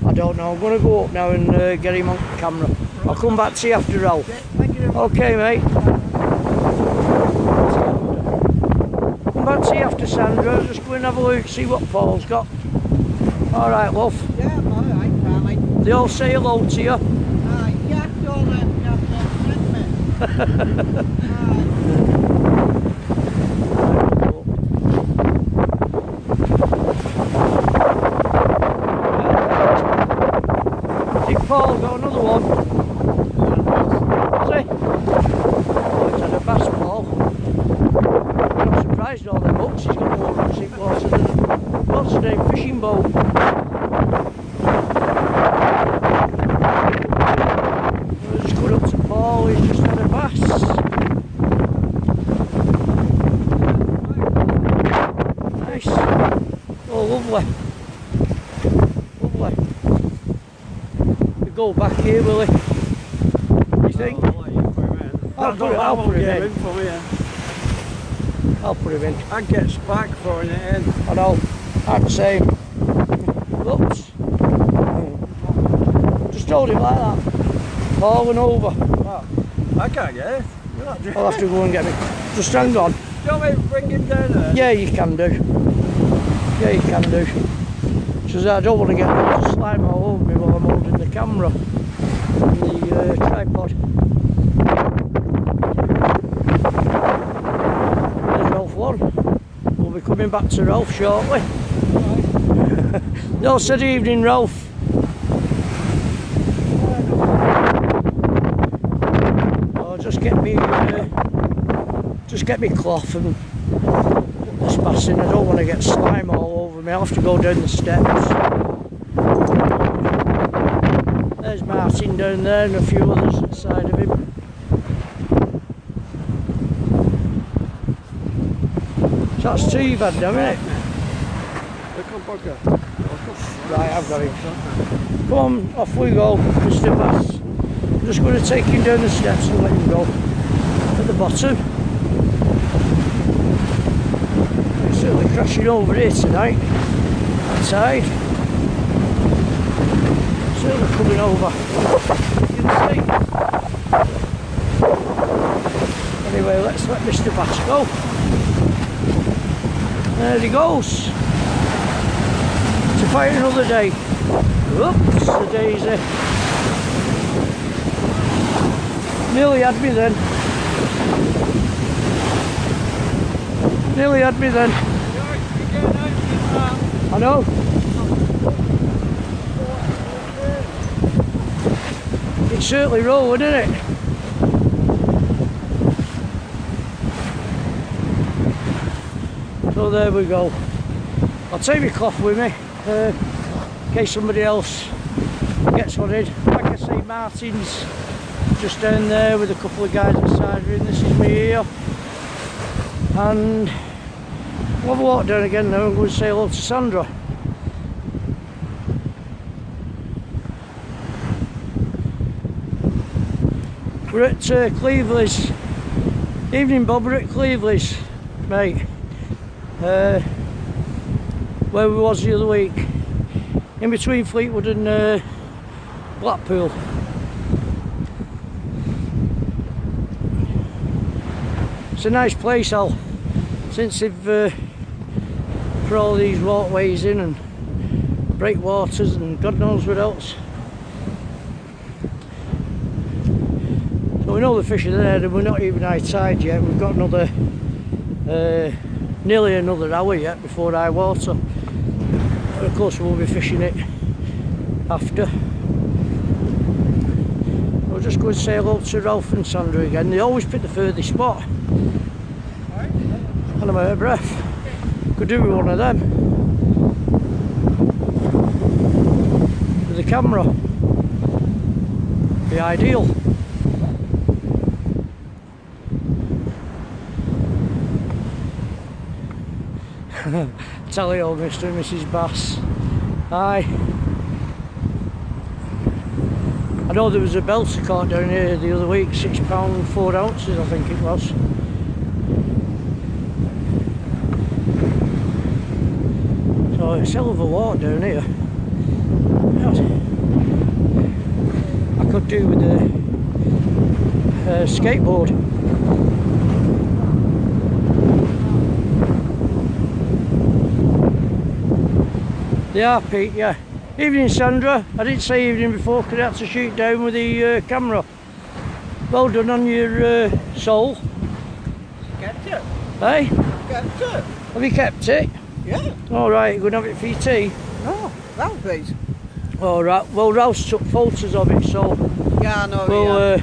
I don't know, I'm going to go up now and get him on camera. I'll come back to you after Ralph. Yeah, thank you very much. Okay, mate. Come back to you after Sandra, just go and have a look, see what Paul's got. Alright, love. Yeah, alright, darling. They all say hello to you. Aye, yeah, darling, yeah, Paul got another one. Has he? Oh, he's had a bass ball. I'm not surprised all them hooks. He's got more hooks in water than what's the name? Fishing boat. We'll just go up to Paul, he's just had a bass. Nice. Oh, lovely. Lovely. Go back here, will he? You think? I'll put him in. I'll put him in. I get back throwing it in. I know. I'm the same. Oops. Just hold him like that. Falling over. Well, I can't get it. I'll have to go and get me. Just hang on. Do you want me to bring him down there? Yeah, you can do. Yeah, you can do. Because I don't want to get lots of slime all over me while I'm holding the camera and the tripod. There's Ralph one. We'll be coming back to Ralph shortly. No, said evening, Ralph. Oh, just get me cloth and put this bass in. I don't want to get slime all over me. I'll have to go down the steps. There's Martin down there and a few others at the side of him. So that's two you've had now, isn't it? Right, I've got him. Come on, off we go, Mr. Bass. I'm just going to take him down the steps and let him go at the bottom. It's certainly crashing over here tonight, that side. Certainly coming over. You can see. Anyway, let's let Mr. Bass go. There he goes. To fight another day. Oops, the daisy. Nearly had me then. Nearly had me then. I know. It's certainly rolling, isn't it? So there we go. I'll take my cloth with me in case somebody else gets one in. Like I say, Martin's just down there with a couple of guys beside me, and this is me here. And we'll have a walk down again now and go and say hello to Sandra. We're at Cleveley's. Evening, Bob, we're at Cleveley's, mate. where we was the other week, in between Fleetwood and Blackpool. It's a nice place, Al, since they've put all these waterways in and breakwaters and God knows what else. So we know the fish are there, and we're not even high tide yet. We've got another nearly another hour yet before high water. And of course we'll be fishing it after. We'll just go and say hello to Ralph and Sandra again. They always pick the furthest spot. And I'm out of breath. Could do with one of them. With the camera. Be ideal. Tally old Mr. and Mrs. Bass. Aye. I know there was a belter caught down here the other week, £6 4 ounces I think it was. So it's a hell of a walk down here. I could do with a skateboard. They are, Pete, yeah. Evening, Sandra. I didn't say evening before because I had to shoot down with the camera. Well done on your sole. Kept it. Hey? Kept it. Have you kept it? Yeah. Alright, you're going to have it for your tea? No, that'll be. Alright, well Ralph's took photos of it, so Yeah, I know. we'll,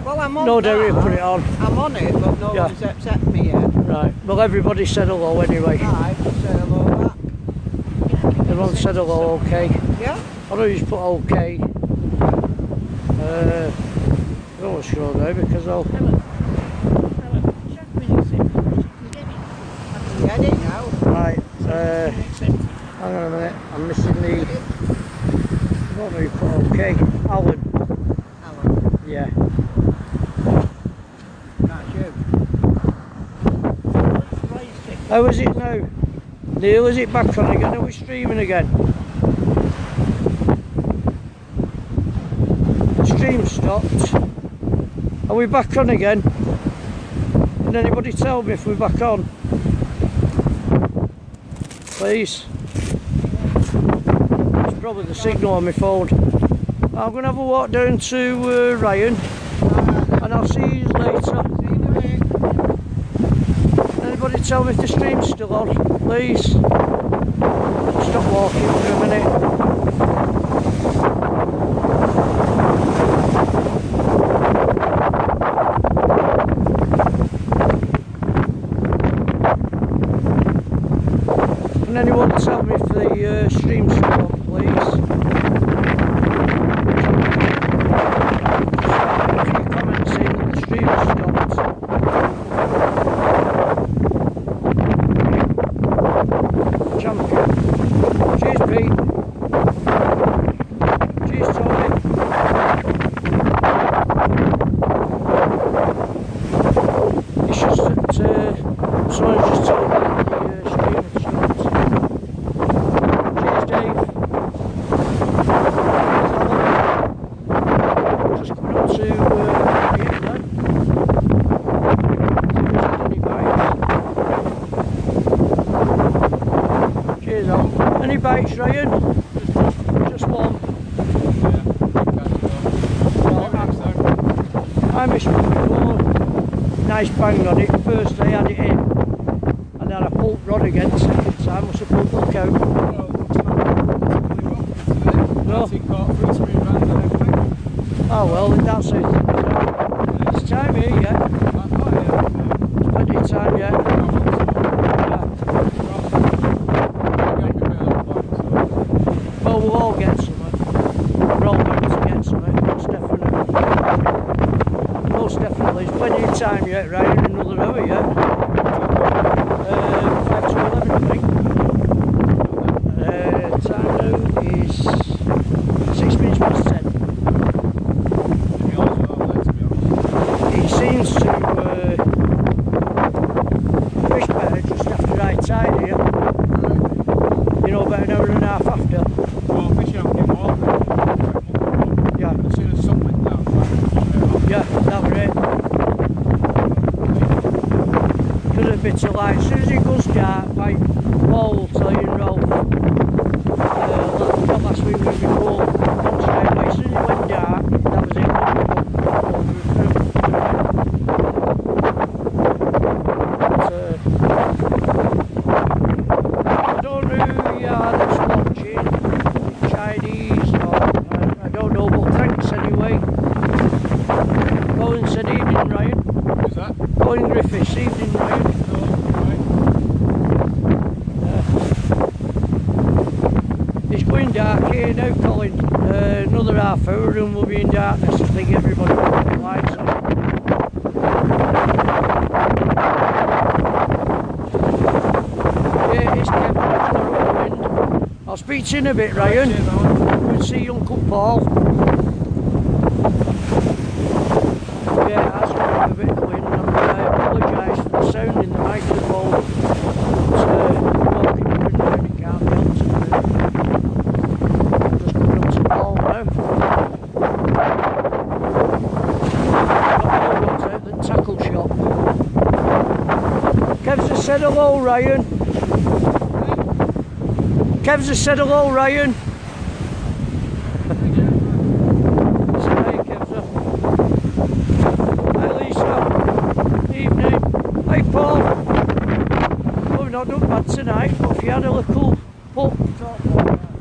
well, I'm on no that. doubt he'll put it on. I'm on it, but no Yeah. one's accepted me yet. Right, well everybody said hello anyway. I just say hello back. Everyone said hello, okay. Yeah? I know you just put okay. I don't want to scroll now because I'll... Get it now. Right, hang on a minute, I'm missing the... I don't know you put okay. Alan. Alan, Yeah. that's you. How is it now? Neil, is it back on again? Are we streaming again? The stream stopped. Are we back on again? Can anybody tell me if we're back on? Please. It's probably the signal on my phone. I'm going to have a walk down to Ryan and I'll see you later. Anybody tell me if the stream's still on, please? Stop walking for a minute. Can anyone tell me if the stream's still on, please? Just a few comments saying that the stream's stopped. Champion. Cheers, Pete. Cheers, Tony. It's just that someone just told me that the stream had stopped. Cheers, Dave. Just coming up to the end then. See if there's any bites. Cheers, Al. Any bites, Ryan? Just one. I missed one before. Nice bang on it. First I had it in, and then I pulled rod again. Second time, must have pulled look out. No. Oh well, that's it. It's time here yet. It's plenty of time yet. Well, we'll all get something. We're all going to get something, most definitely. Most definitely. There's plenty of time yet, right? In another hour yet. 5 to 11, I think. Time now is 6 minutes past 10. It seems to. later, like as soon as it goes dark, like Paul will tell you and Ralph, not last week, week before, not straight away, as soon as it went dark, that was it. I don't know who you are that's watching, Chinese or I don't know, but thanks anyway. Colin said evening, Ryan. Who's that? Colin Griffiths, evening, Ryan. It's going dark here now, Colin. Another half hour and we'll be in darkness. I think everybody will put the lights on. Yeah, it's Kevin. I'll speak to you in a bit, Ryan. We'll see Uncle Paul. Yeah, it has got a bit of wind. I apologise for the sound in the microphone. But walking up and down, it can't be helped. I'm just coming up to Paul now. Got more ones out than tackle shop. Kev's just said hello, Ryan. Kev's just said hello, Ryan. Not done bad tonight, but if you had a little pup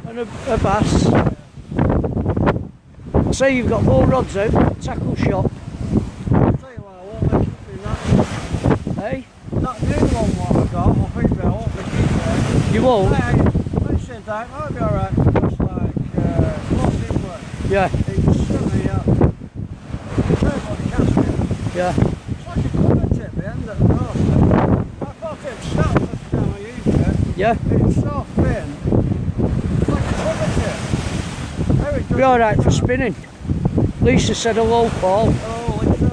and a bass, say you've got more rods out, tackle shop. I'll tell you what, I won't make it do that. Hey? That new one what I've got, I think I won't make it there. You won't? Hey, I said that might be alright, just like, flossing work. Yeah. It's certainly, very much casting. Yeah. It's like a cover tip, the end of the nose. I thought it snapped first time I used it. Yeah? It's so thin. It's like a cover tip. How it Be alright for spinning. Lisa said hello, Paul. Oh, Lisa.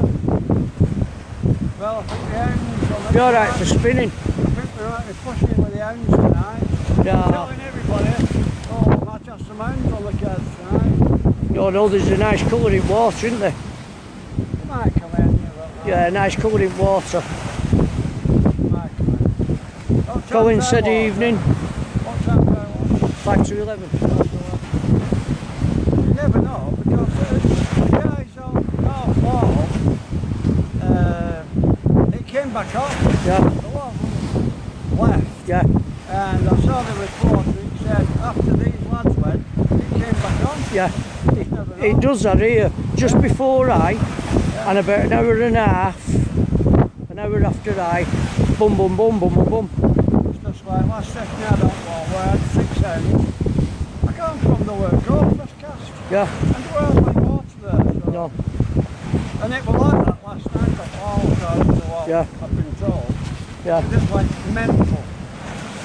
Well, I think the hounds on Be alright for spinning. I think we might be pushing with the hounds tonight. Yeah. Telling everybody, oh, we might have some hounds on the cards tonight. No, there's a nice colour in water, isn't there? They might come in, Yeah, a nice colour in water. might come in. What Colin time's said that one? evening, What time do I want? 5 to 11. You never know, because the guys on half wall, it came back up. Yeah, A lot of them left. yeah, And I saw the report which said after these lads went, it came back on. yeah. You never know. It does that here, just before and about an hour and a half, an hour after bum bum bum bum bum bum. It's just like last session I don't know where I had 6 hounds. I come from the work off first cast. Yeah, And there was like water there. So. no, And it was like that last night at all sides of the wall, Yeah. I've been told. yeah. It just went mental.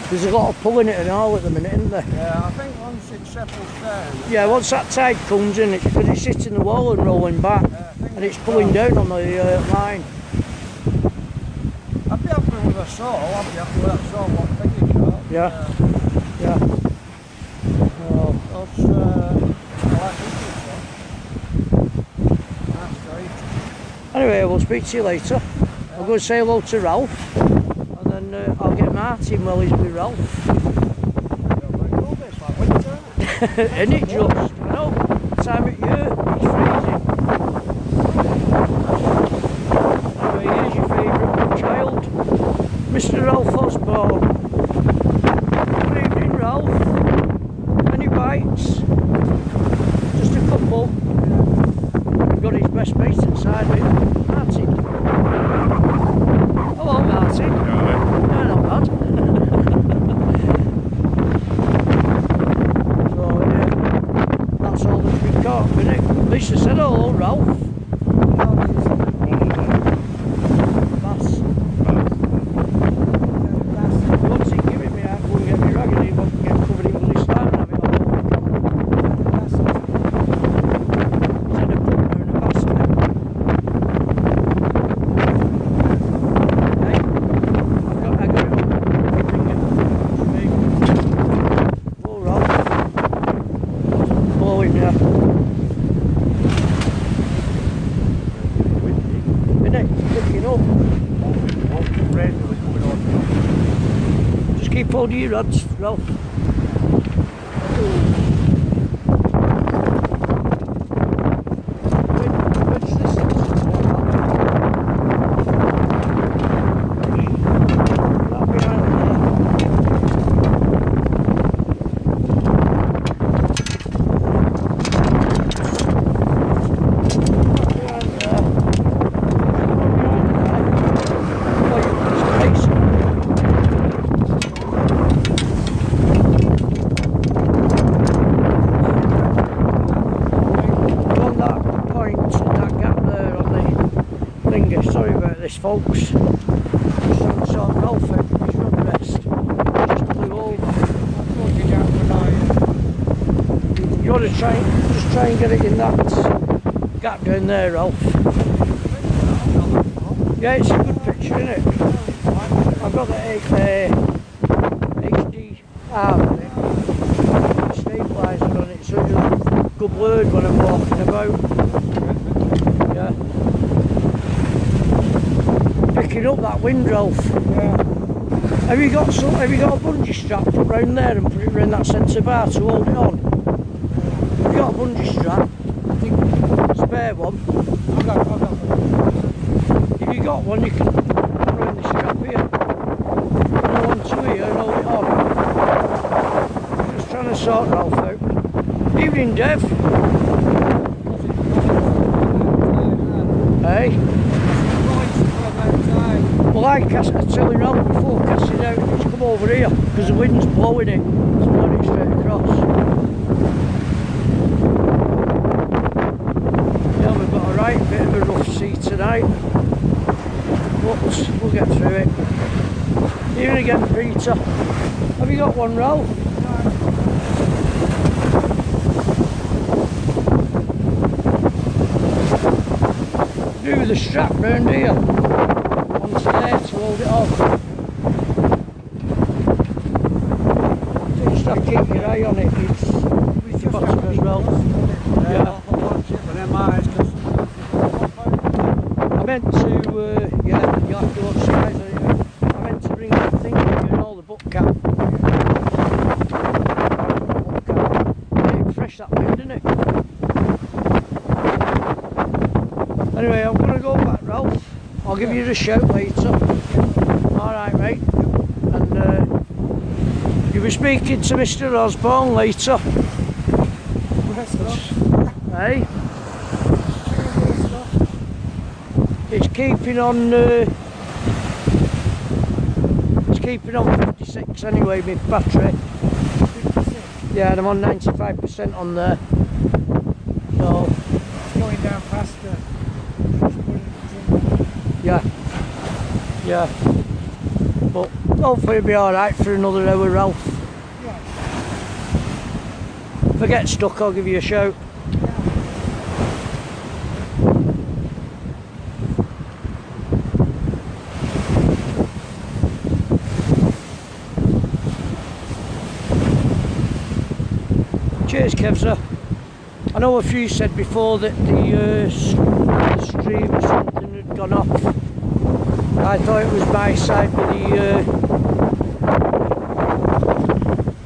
There's a lot of pulling it and all at the minute, isn't there? Yeah, I think once it settles down. Yeah, once that tide comes in, it's because it's hitting the wall and rolling back, I think and it's pulling down on the line. I'd be happy with a saw, I'd be happy with that saw, what thing you got. Yeah. Yeah. Oh, That's, I like this one. That's great. anyway, we'll speak to you later. I'll go and say hello to Ralph, and then I'll get Martin while he's with Ralph. It's like winter, isn't it? And it just, I know, time of year, it's freezing. Anyway, here's your favourite child, Mr. Ralph Osborne. Good evening, Ralph. Any bites? Just a couple. We've got his best mate inside with Martin. Hello, Martin. No, not bad. So, yeah, that's all that we've got. Lisa said hello, Ralph. Bass. What's he giving me? I won't get me ragged, he won't get covered in bloody slime and have it all. Said a pumper and a bastard. Hey, I got it on. Bring it. Oh, Ralph. Blowing, yeah. Keep hold of your rods, Ralph. Which this is? That behind there. Sorry about this, folks. Just trying to sort Ralph out with his run rest. Just blew over. You want to just try and get it in that gap down there, Ralph. Yeah, it's a good picture, isn't it? I've got the HD on it, stabiliser on it, so it's a good word when I'm walking about. Yeah. Picking up that wind, Ralph. Yeah. Have you got a bungee strap put round there and put it around that centre bar to hold it on? Have you got a bungee strap? I think spare one. I've got one. If you got one, you can put around the strap here. No one to here and hold it on. Just trying to sort Ralph out. Evening, Dev. Hey. Well, I tell you Ralph before casting out, it's come over here because the wind's blowing it. It's blowing it straight across. Yeah, we've got a right bit of a rough sea tonight. But we'll get through it. Here again, Peter. Have you got one, Ralph? Do with the strap round here. Onto there to hold it on. So just have to keep your eye on it. It's the bottom as well. Yeah. I meant to, yeah, you have to watch the eyes on it. I meant to bring that thing with you and all the book cap. It's fresh that wind, isn't it? Anyway, I'm going to go back, Ralph. I'll give you a shout later. Alright, mate. And you'll be speaking to Mr. Osborne later. Hey? It's keeping on 56 anyway, my battery. 56? Yeah, and I'm on 95% on there. So It's going down faster. yeah, yeah, but hopefully it'll be alright for another hour, Ralph. Yeah. If I get stuck, I'll give you a shout. Cheers, Kevza. I know a few said before that the stream or something had gone off. I thought it was my side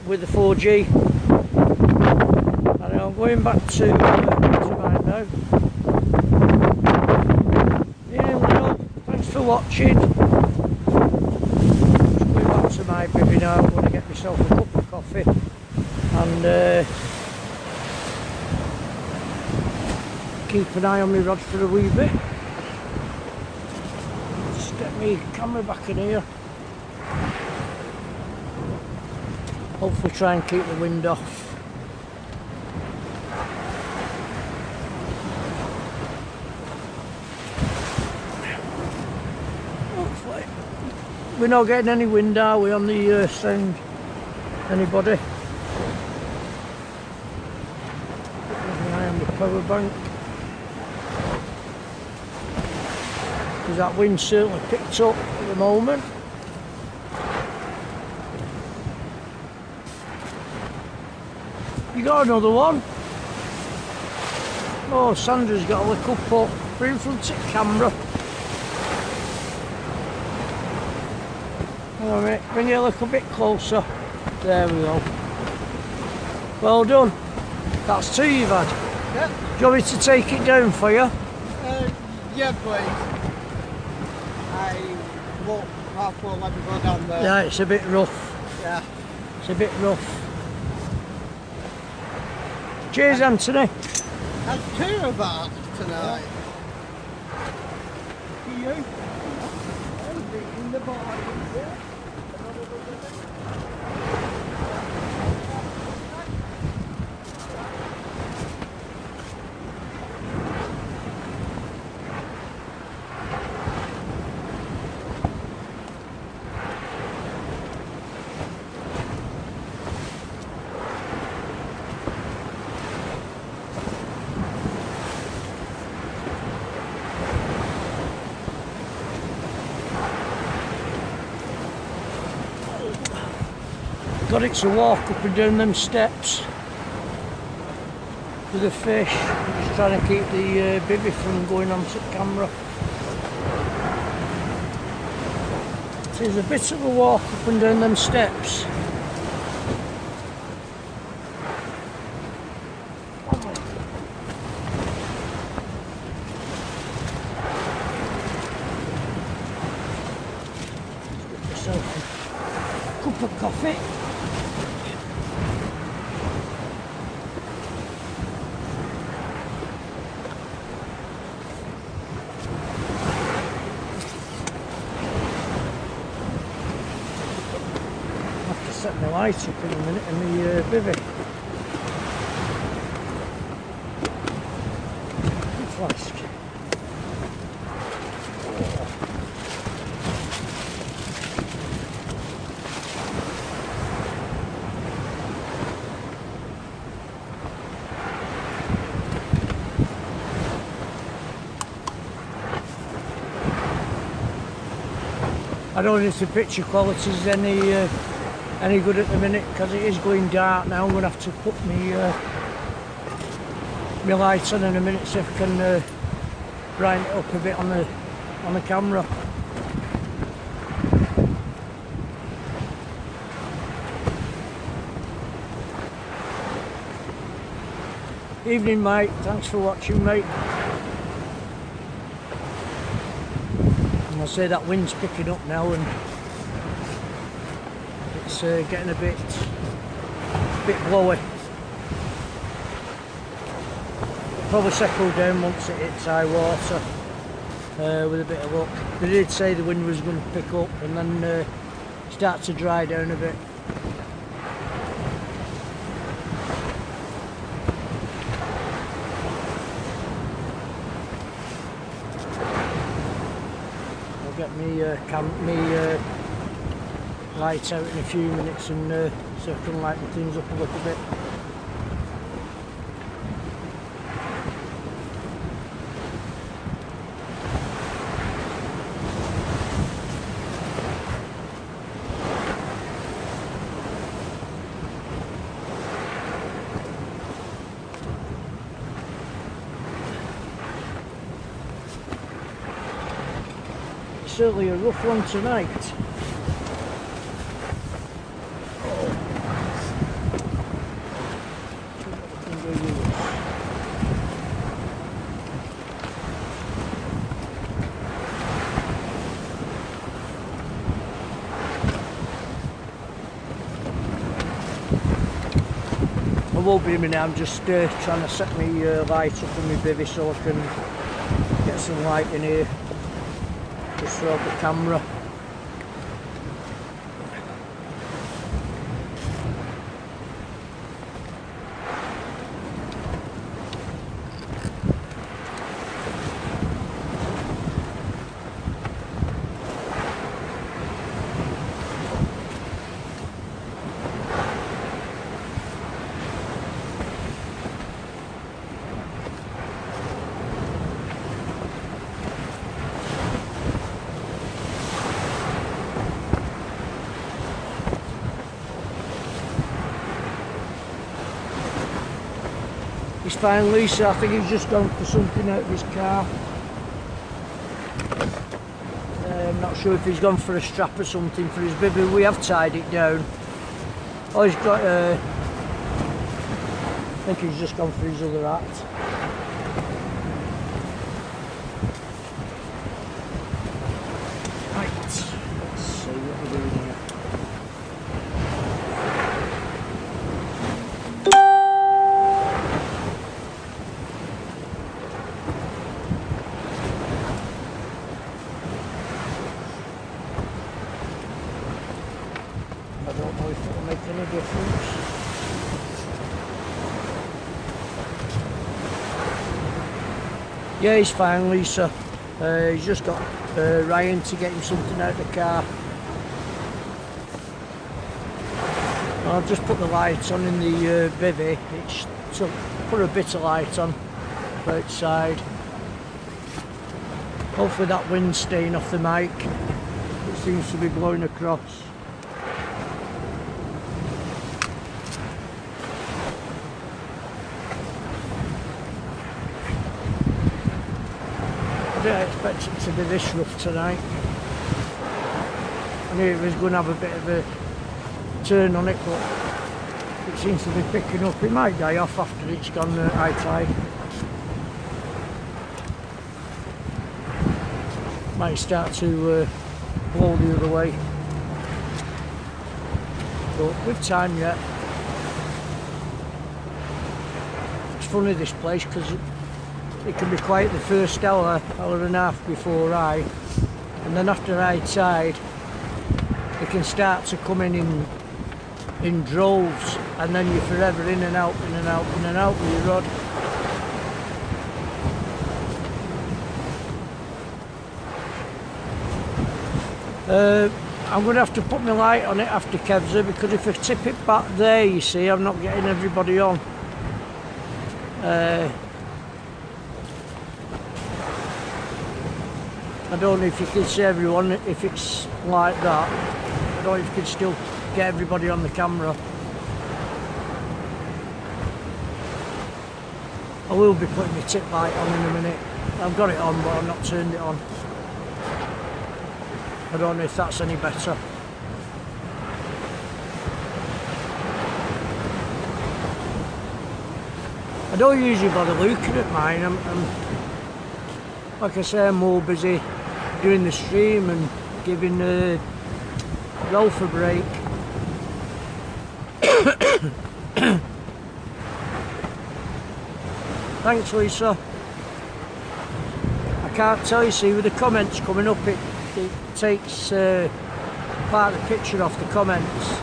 with the 4G. And I'm going back to mine now. Yeah, well, thanks for watching. Just going back to my baby now. I'm going to get myself a cup of coffee and keep an eye on my rods for a wee bit. Just get my camera back in here. Hopefully try and keep the wind off. Hopefully. We're not getting any wind, are we, on the sound? Anybody? Keep an eye on the power bank. Because that wind certainly picked up at the moment. You got another one? Oh, Sandra's got a little pup. Bring front of camera. Alright, bring it a little bit closer. There we go. Well done. That's 2 you've had. Yeah. Do you want me to take it down for you? Yeah, please. I won't half will let me go down there. Yeah, it's a bit rough. Yeah. It's a bit rough. Cheers, Anthony. Had 2 of that tonight. You? In the bar. Got it to walk up and down them steps with the fish. Just trying to keep the bivvy from going onto camera. So there's a bit of a walk up and down them steps. Get yourself a cup of coffee. Set my light up in a minute in the bivvy. Flask. I don't know if the picture quality is any good at the minute because it is going dark now. I'm going to have to put my lights on in a minute so I can brighten it up a bit on the camera. Evening, mate. Thanks for watching, mate. And I say that wind's picking up now and it's getting a bit blowy. It'll probably settle down once it hits high water with a bit of luck. They did say the wind was going to pick up and then start to dry down a bit. I'll get me lights out in a few minutes and so I can lighten things up a little bit. It's certainly a rough one tonight. I won't be a minute, I'm just trying to set my light up on my bivvy so I can get some light in here just throughout the camera. He's fine, Lisa. I think he's just gone for something out of his car. I'm not Not sure if he's gone for a strap or something for his bibby. We have tied it down. Oh, he's got I think he's just gone for his other hat. Right, let's see what we're doing here. I don't know if it'll make any difference. Yeah, he's fine, Lisa. He's just got Ryan to get him something out of the car. I've just put the lights on in the bivvy. It's to put a bit of light on outside. Hopefully that wind's staying off the mic. It seems to be blowing across. I didn't expect it to be this rough tonight. I knew it was going to have a bit of a turn on it, but it seems to be picking up. It might die off after it's gone high tide. Might start to blow the other way. But with time yet. It's funny this place because it can be quiet the first hour and a half before high, and then after high tide it can start to come in droves, and then you're forever in and out, in and out, in and out with your rod. I'm going to have to put my light on it after Kevza, because if I tip it back there, you see, I'm not getting everybody on. I don't know if you can see everyone if it's like that. I don't know if you can still get everybody on the camera. I will be putting my tip light on in a minute. I've got it on, but I've not turned it on. I don't know if that's any better. I don't usually bother looking at mine. I'm like I say, I'm more busy doing the stream and giving Rolf a break. Thanks, Lisa. I can't tell you, see, with the comments coming up, it takes part of the picture off the comments.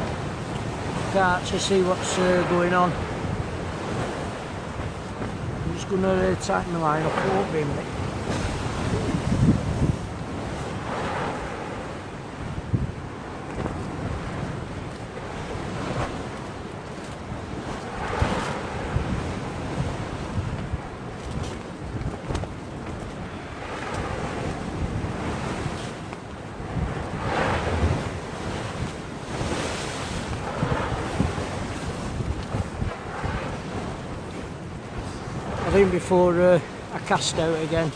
Can't actually see what's going on. I'm just going to tighten the line up, it won't be a minute. I think before I cast out again,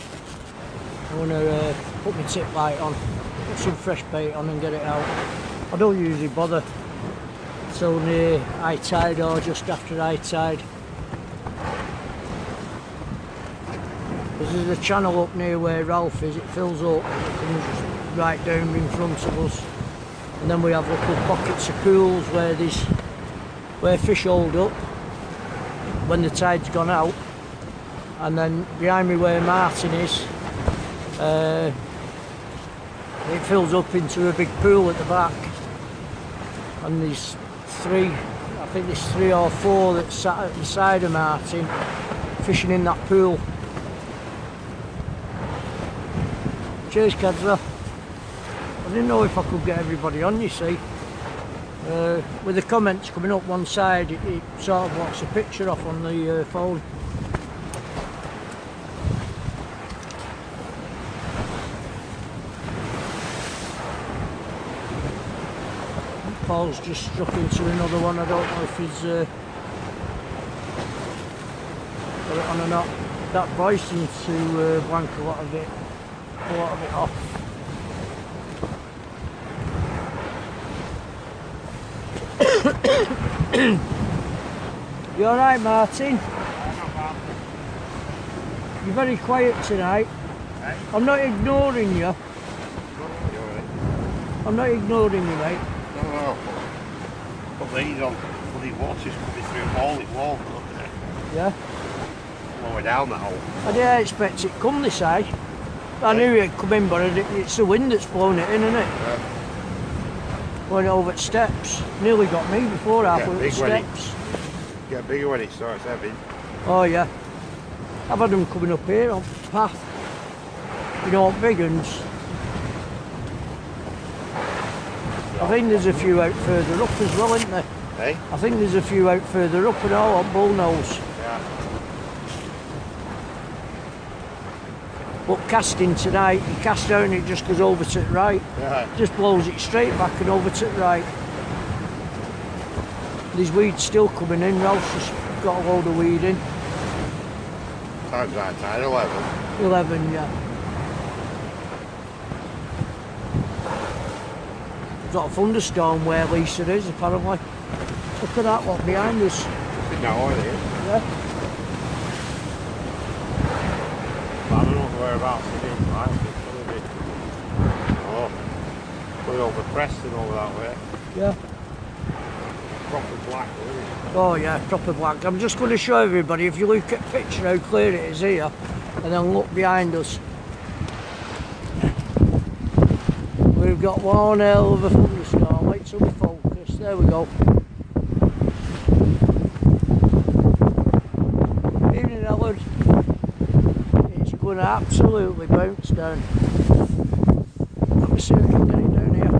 I want to put my tip light on, put some fresh bait on and get it out. I don't usually bother till near high tide or just after high tide. There's a channel up near where Ralph is, it fills up, it comes right down in front of us. And then we have little pockets of pools where fish hold up when the tide's gone out. And then behind me where Martin is, it fills up into a big pool at the back. And there's I think there's 3 or 4 that sat at the side of Martin, fishing in that pool. Cheers, Kedra. I didn't know if I could get everybody on, you see. With the comments coming up one side, it sort of blocks a picture off on the phone. Paul's just struck into another one. I don't know if he's got it on or not. That voice seems to blank a lot of it off. You alright, Martin? You're very quiet tonight. Hey? I'm not ignoring you. You're right. I'm not ignoring you, mate. No. Put these on. Bloody water's coming through all it wall. Look at it. Yeah? Lower down that hole. I didn't expect it come this high. I knew it'd come in, but it's the wind that's blown it in, isn't it? Yeah. Went over the steps. Nearly got me before halfway up the big when it- steps. Get bigger when it starts heavy. Oh yeah. I've had them coming up here on the path. You know, big uns. I think there's a few out further up as well, isn't there? Hey? I think there's a few out further up and all on Bullnose. Yeah. But casting tonight, you cast out and it just goes over to the right. Yeah. Just blows it straight back and over to the right. There's weed still coming in, Ralph's just got a load of weed in. Time's that time, 11. 11, yeah. Got a thunderstorm where Lisa is, apparently. Look at that one behind us. Been now on here. Yeah. But I don't know whereabouts it is, right? It's gonna be. Oh. Going over Preston over that way. Yeah. Proper black, isn't it? Oh yeah, proper black. I'm just going to show everybody, if you look at the picture, how clear it is here, and then look behind us. We've got one hell of a thunderstorm. Wait till we focus. There we go. Evening, Ellen. It's going to absolutely bounce down. Let me see if I can get it down here.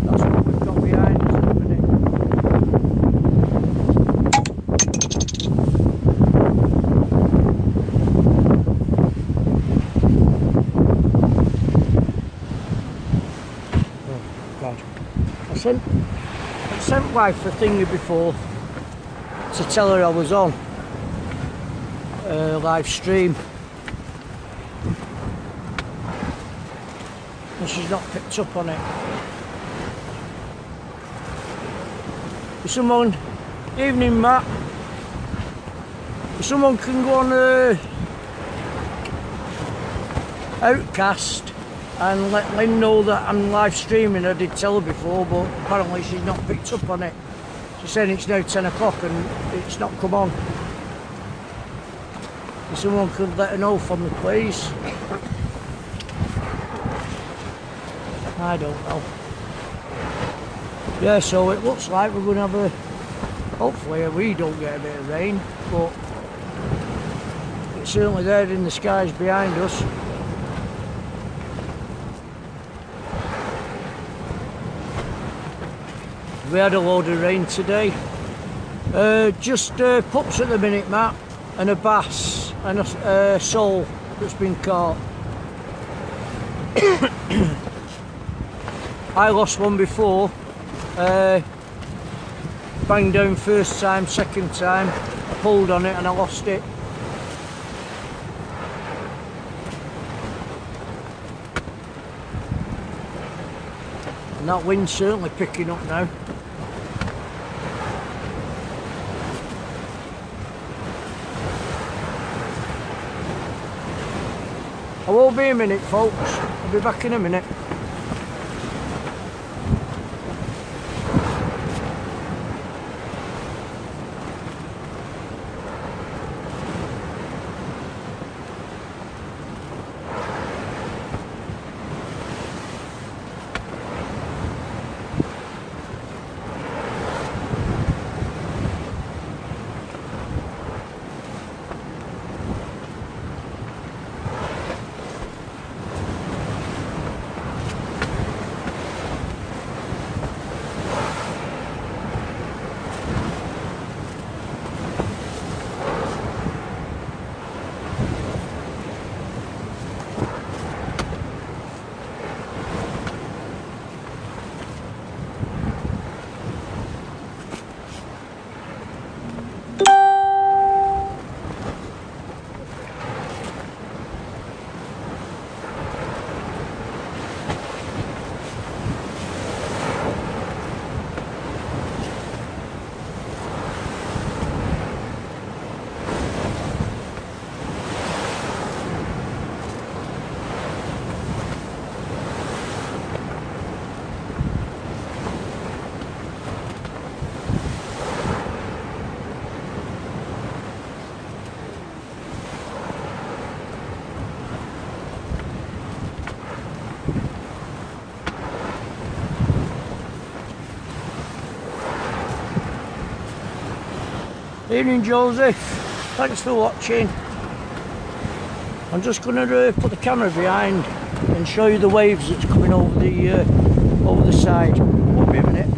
That's what we've got behind us at the minute. God. I sent wife a thingy before to tell her I was on live stream, and she's not picked up on it. If someone, evening Matt, if someone can go on Outcast and let Lynn know that I'm live streaming. I did tell her before, but apparently she's not picked up on it. She's saying it's now 10 o'clock and it's not come on. If someone could let her know for me, please. I don't know. Yeah, so it looks like we're going to have a, hopefully we don't get a bit of rain, but it's certainly there in the skies behind us. We had a load of rain today. Just pups at the minute, Matt, and a bass and a sole that's been caught. I lost one before. Banged down first time, second time. I pulled on it and I lost it. And that wind's certainly picking up now. I won't be a minute, folks. I'll be back in a minute. Evening, Joseph. Thanks for watching. I'm just going to put the camera behind and show you the waves that's coming over the side. Won't be a minute.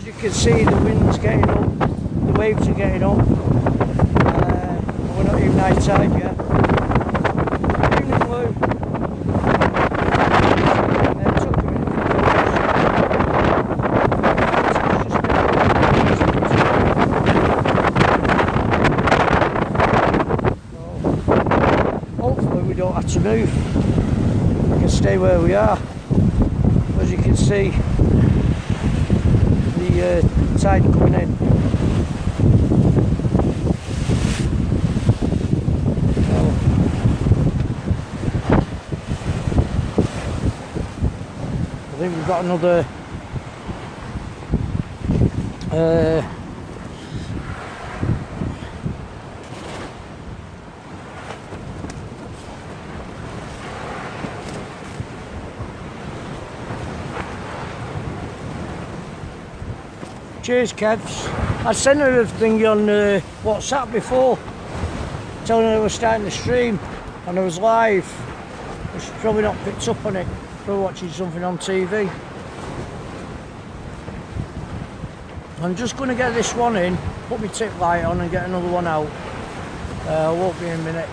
You can see the wind's getting up, the waves are getting up. We're not even high tide yet. Evening, Lou. Hopefully we don't have to move. We can stay where we are. As you can see, the tide coming in. I think we've got another cheers, Kevs. I sent her a thing on WhatsApp before, telling her I was starting the stream and I was live. She's probably not picked up on it, probably watching something on TV. I'm just going to get this one in, put my tip light on and get another one out. I won't be in a minute.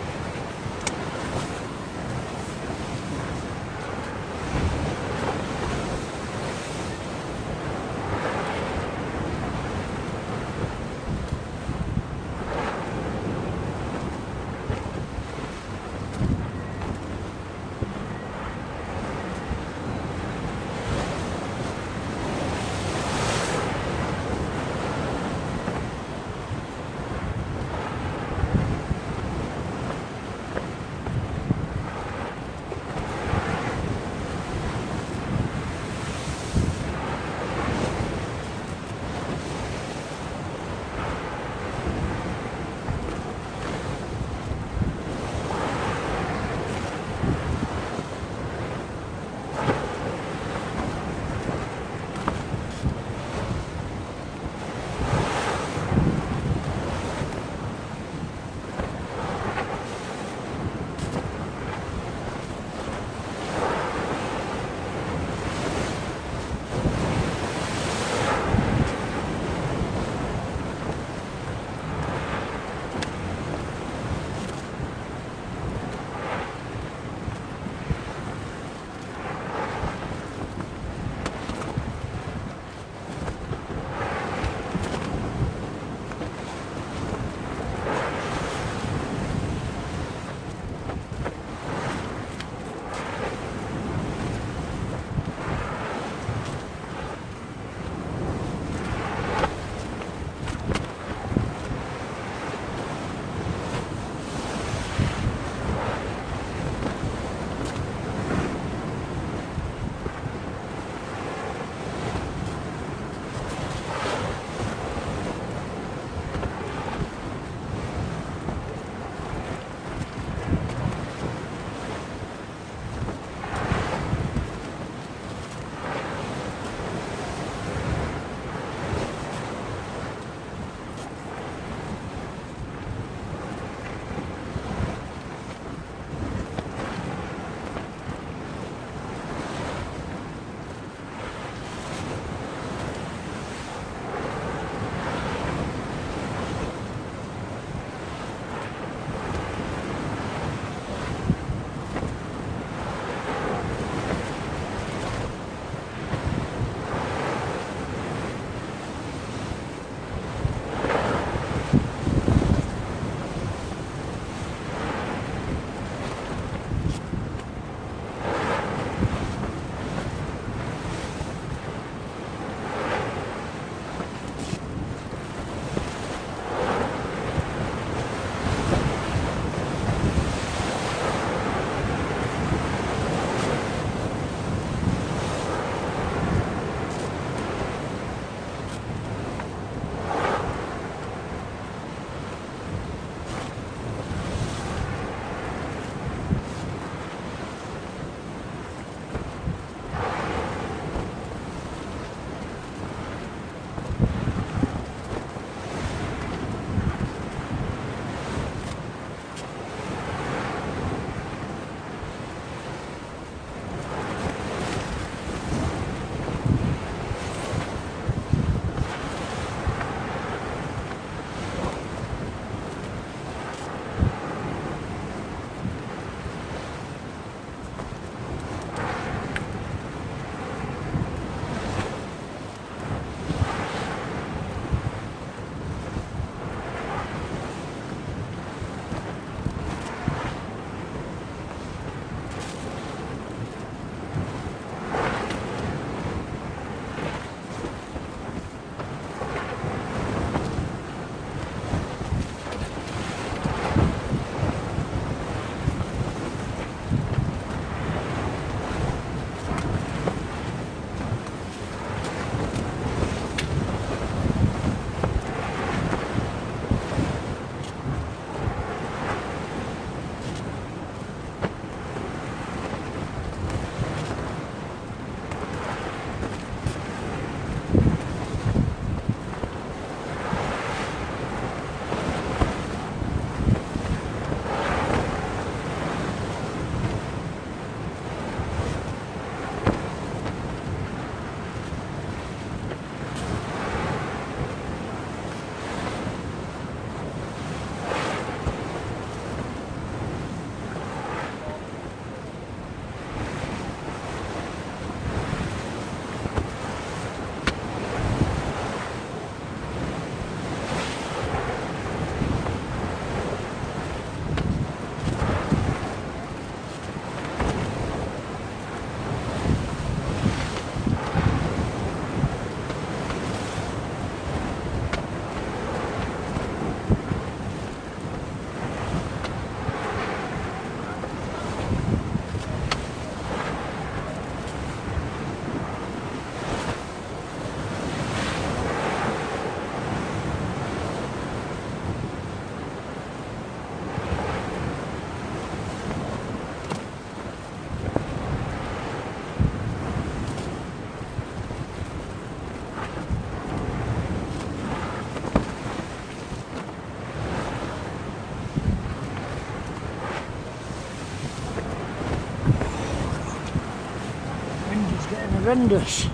horrendous.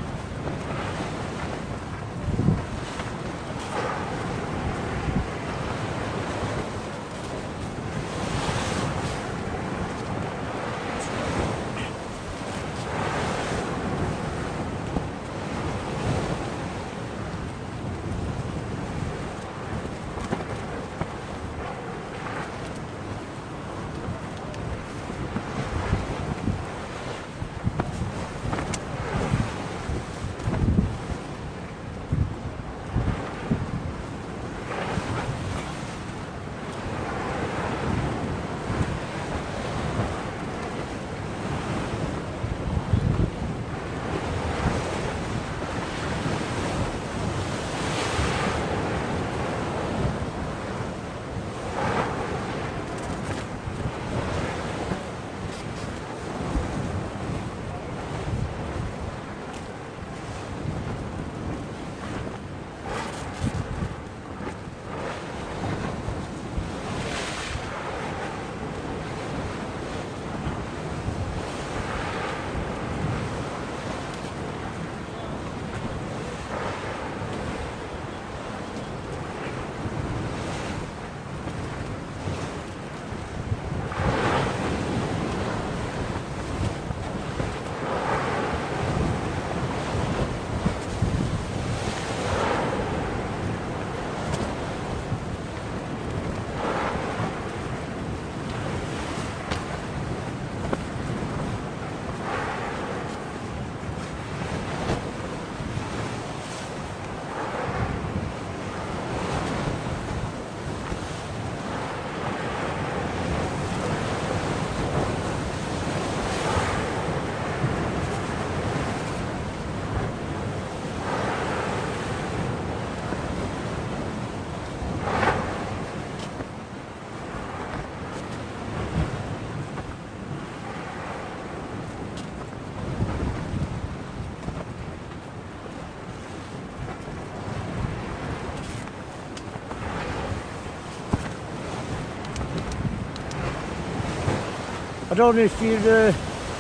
I don't know if you're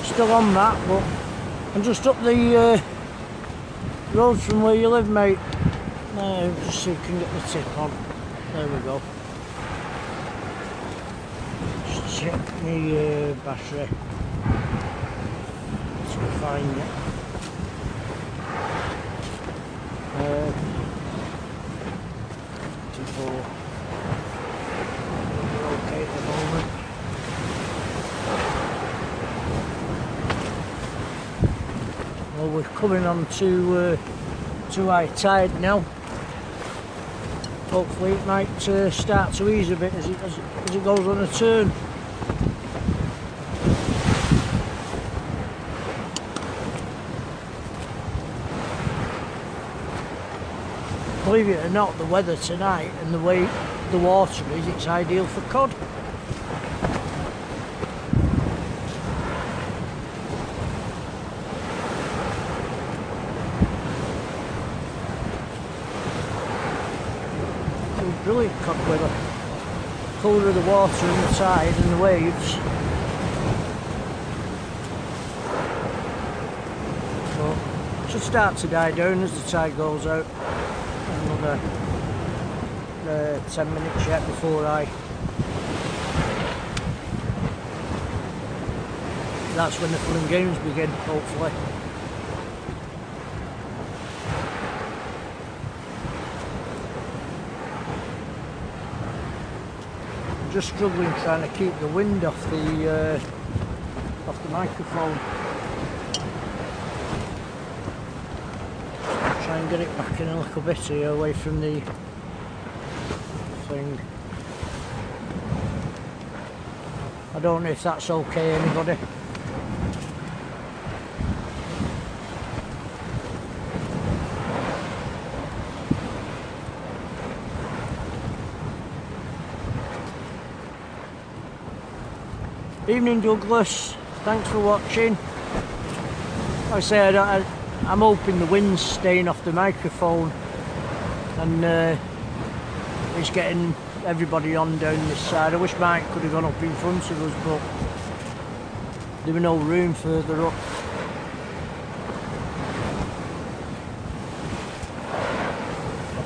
still on that, but I'm just up the road from where you live, mate. Just see if we can get the tip on. There we go. Just check my battery. So we find it. Okay at the moment. Well, we're coming on to high tide now. Hopefully it might start to ease a bit as it goes on a turn. Believe it or not, the weather tonight and the way the water is, it's ideal for cod. Brilliant cod weather. Colour of the water and the tide and the waves. So, it should start to die down as the tide goes out. Another 10 minutes yet before that's when the fun and games begin, hopefully. Just struggling trying to keep the wind off the microphone. Try and get it back in a little bit here, away from the thing. I don't know if that's okay, anybody. Evening, Douglas. Thanks for watching. Like I say, I'm hoping the wind's staying off the microphone and it's getting everybody on down this side. I wish Mike could have gone up in front of us, but there was no room further up.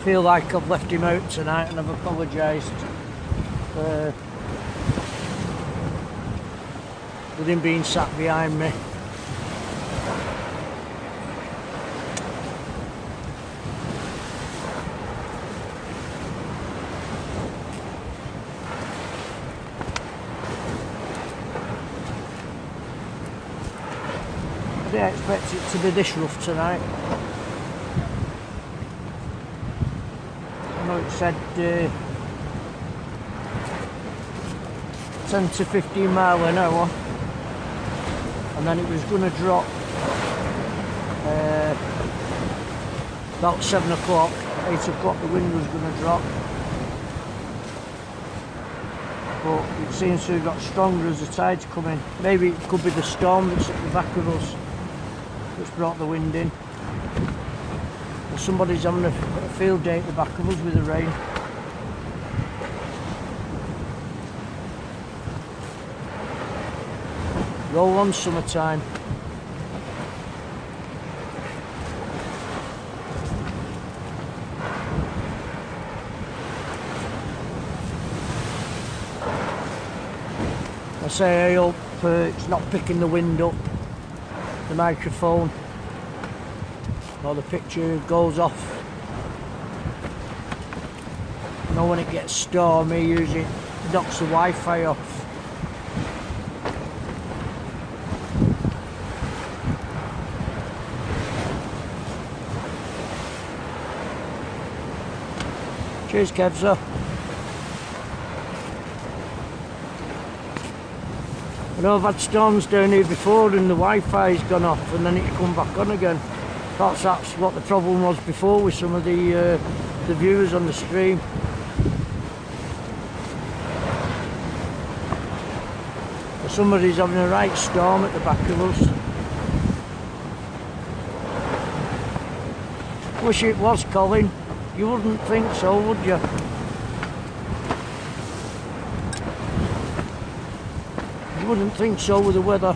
feel like I've left him out tonight, and I've apologised with him being sat behind me. I didn't expect it to be this rough tonight. I know it said 10 to 15 mile an hour, and then it was going to drop about 7 o'clock, 8 o'clock the wind was going to drop, but it seems to have got stronger as the tides come in. Maybe it could be the storm that's at the back of us that's brought the wind in. Or somebody's having a field day at the back of us with the rain. Roll on summertime. I say I hope it's not picking the wind up, the microphone, or the picture goes off. You know, when it gets stormy, usually it knocks the Wi-Fi off. Cheers, Kevza. I know I've had storms down here before and the Wi-Fi's gone off and then it come back on again. Perhaps that's what the problem was before with some of the viewers on the stream. But somebody's having a right storm at the back of us. Wish it was, Colin. You wouldn't think so, would you? You wouldn't think so with the weather.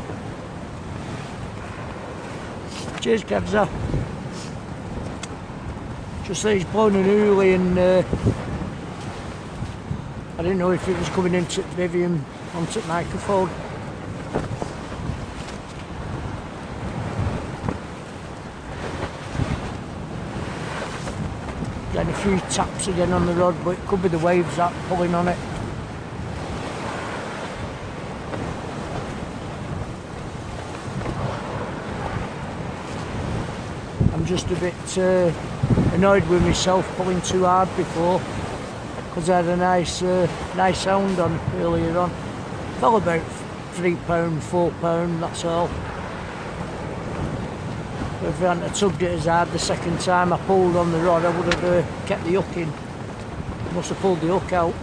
Cheers, Kevza. Just say he's blowing an hoolie and I didn't know if it was coming into Vivian onto the microphone. Getting a few taps again on the rod, but it could be the waves that pulling on it. I'm just a bit annoyed with myself pulling too hard before, because I had a nice sound on earlier on. Fell about £3, £4, that's all. But if I hadn't tugged it as hard the second time I pulled on the rod, I would have kept the hook in. Must have pulled the hook out.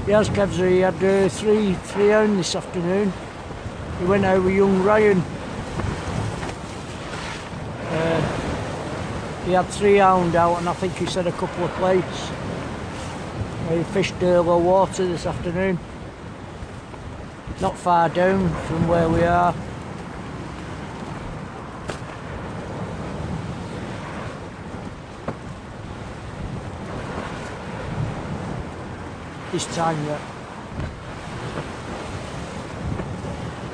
Yes, Kevza, he had three hound this afternoon. He went out with young Ryan. He had 3 hound out and I think he said a couple of plates. He fished low water this afternoon. Not far down from where we are. This time yet.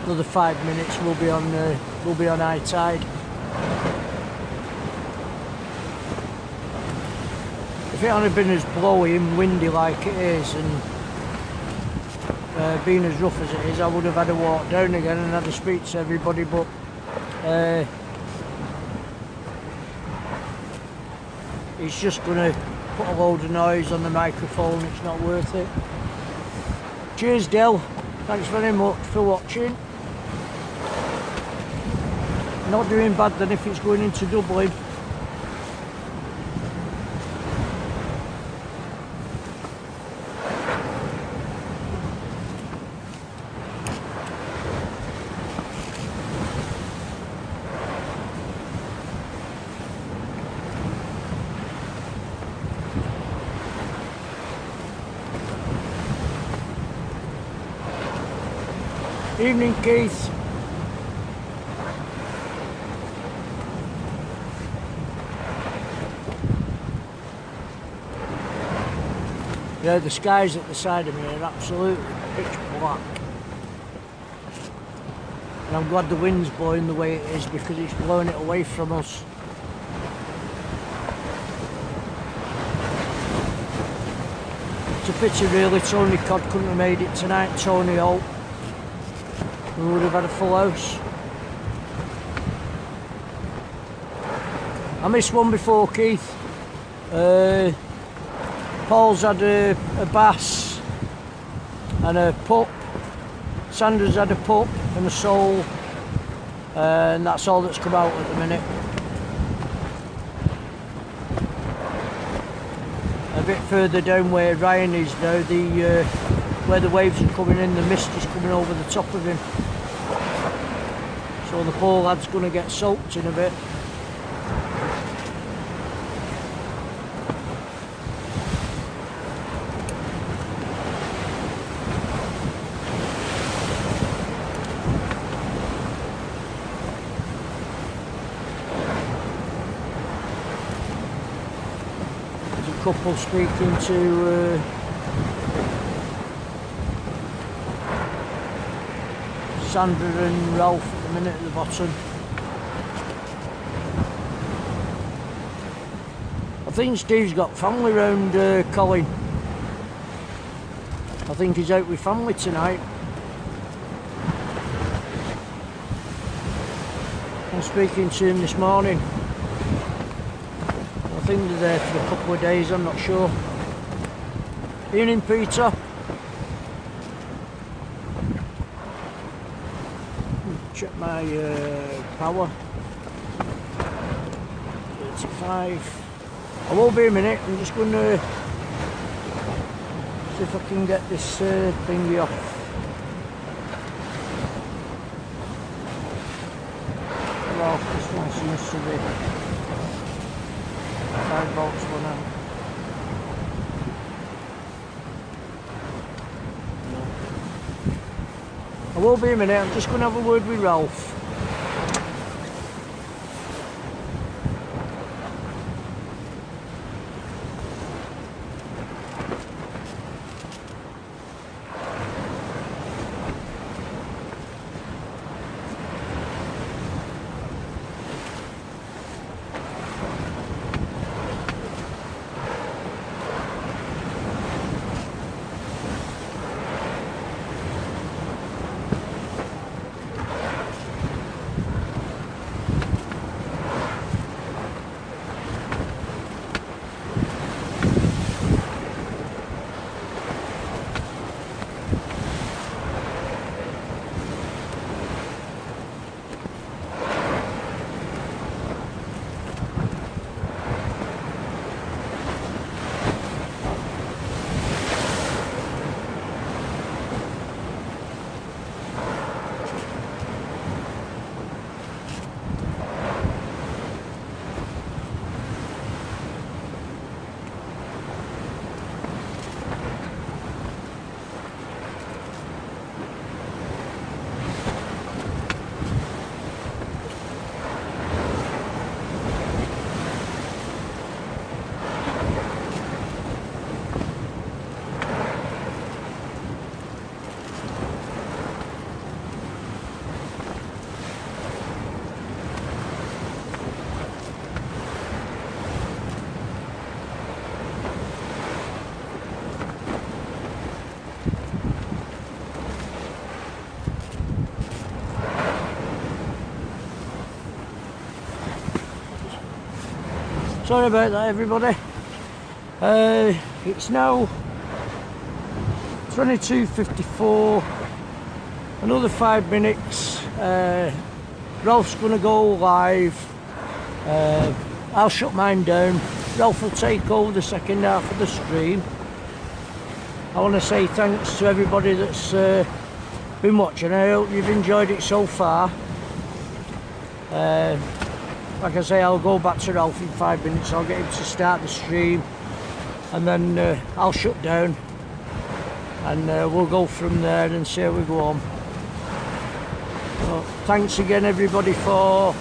Another 5 minutes we'll be on high tide. If it hadn't been as blowy and windy like it is and being as rough as it is, I would have had to walk down again and had to speak to everybody, but it's just going to put a load of noise on the microphone. It's not worth it. Cheers, Del. Thanks very much for watching. Not doing bad then if it's going into Dublin. Evening, Keith. Yeah, the skies at the side of me are absolutely pitch black. And I'm glad the wind's blowing the way it is because it's blowing it away from us. It's a pity really, Tony Codd couldn't have made it tonight, Tony Holt. We would have had a full house. I missed one before, Keith. Paul's had a bass and a pup. Sandra's had a pup and a sole, and that's all that's come out at the minute. A bit further down where Ryan is now, where the waves are coming in, the mist is coming over the top of him. So the poor lad's going to get soaked in a bit. Couple speaking to Sandra and Ralph at the minute at the bottom. I think Steve's got family round Colin. I think he's out with family tonight. I'm speaking to him this morning. I think they're there for a couple of days, I'm not sure. Evening, Peter. Check my power. 35. I won't be a minute, I'm just going to see if I can get this thingy off. Well, this one seems to be 5 volts one out. I will be a minute, I'm just going to have a word with Ralph. Sorry about that, everybody. It's now 22:54. Another 5 minutes. Ralph's going to go live. I'll shut mine down. Ralph will take over the second half of the stream. I want to say thanks to everybody that's been watching. I hope you've enjoyed it so far. Like I say, I'll go back to Ralph in 5 minutes. I'll get him to start the stream, and then I'll shut down, and we'll go from there and see how we go on. Well, thanks again everybody for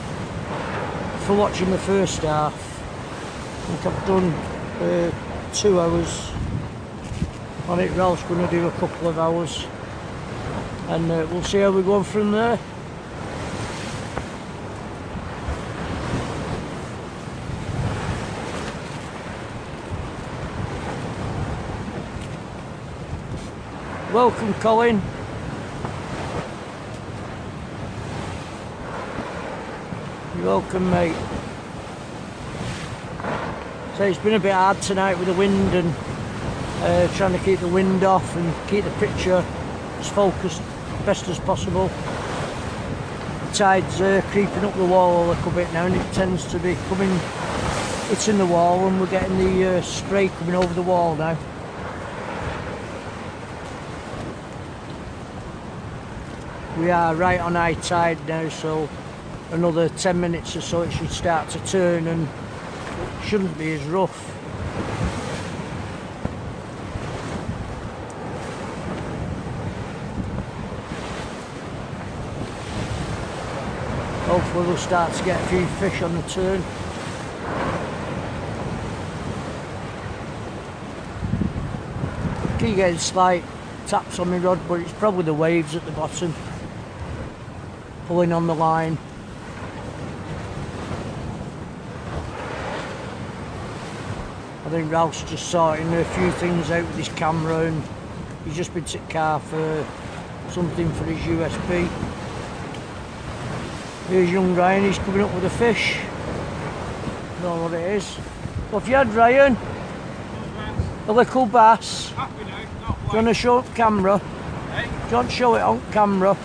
watching the first half. I think I've done 2 hours on it. Ralph's going to do a couple of hours, and we'll see how we go on from there. Welcome, Colin. You're welcome, mate. So it's been a bit hard tonight with the wind and trying to keep the wind off and keep the picture as focused best as possible. The tide's creeping up the wall a little bit now, and it tends to be hitting the wall, and we're getting the spray coming over the wall now. We are right on high tide now, so another 10 minutes or so it should start to turn and it shouldn't be as rough. Hopefully we'll start to get a few fish on the turn. Keep getting slight taps on my rod, but it's probably the waves at the bottom pulling on the line. I think Ralph's just sorting a few things out with his camera, and he's just been to the car for something for his USB. Here's young Ryan, he's coming up with a fish. Don't know what it is. What have you had, Ryan? A little bass. Do you want to show it on camera? Do you want to show it on camera?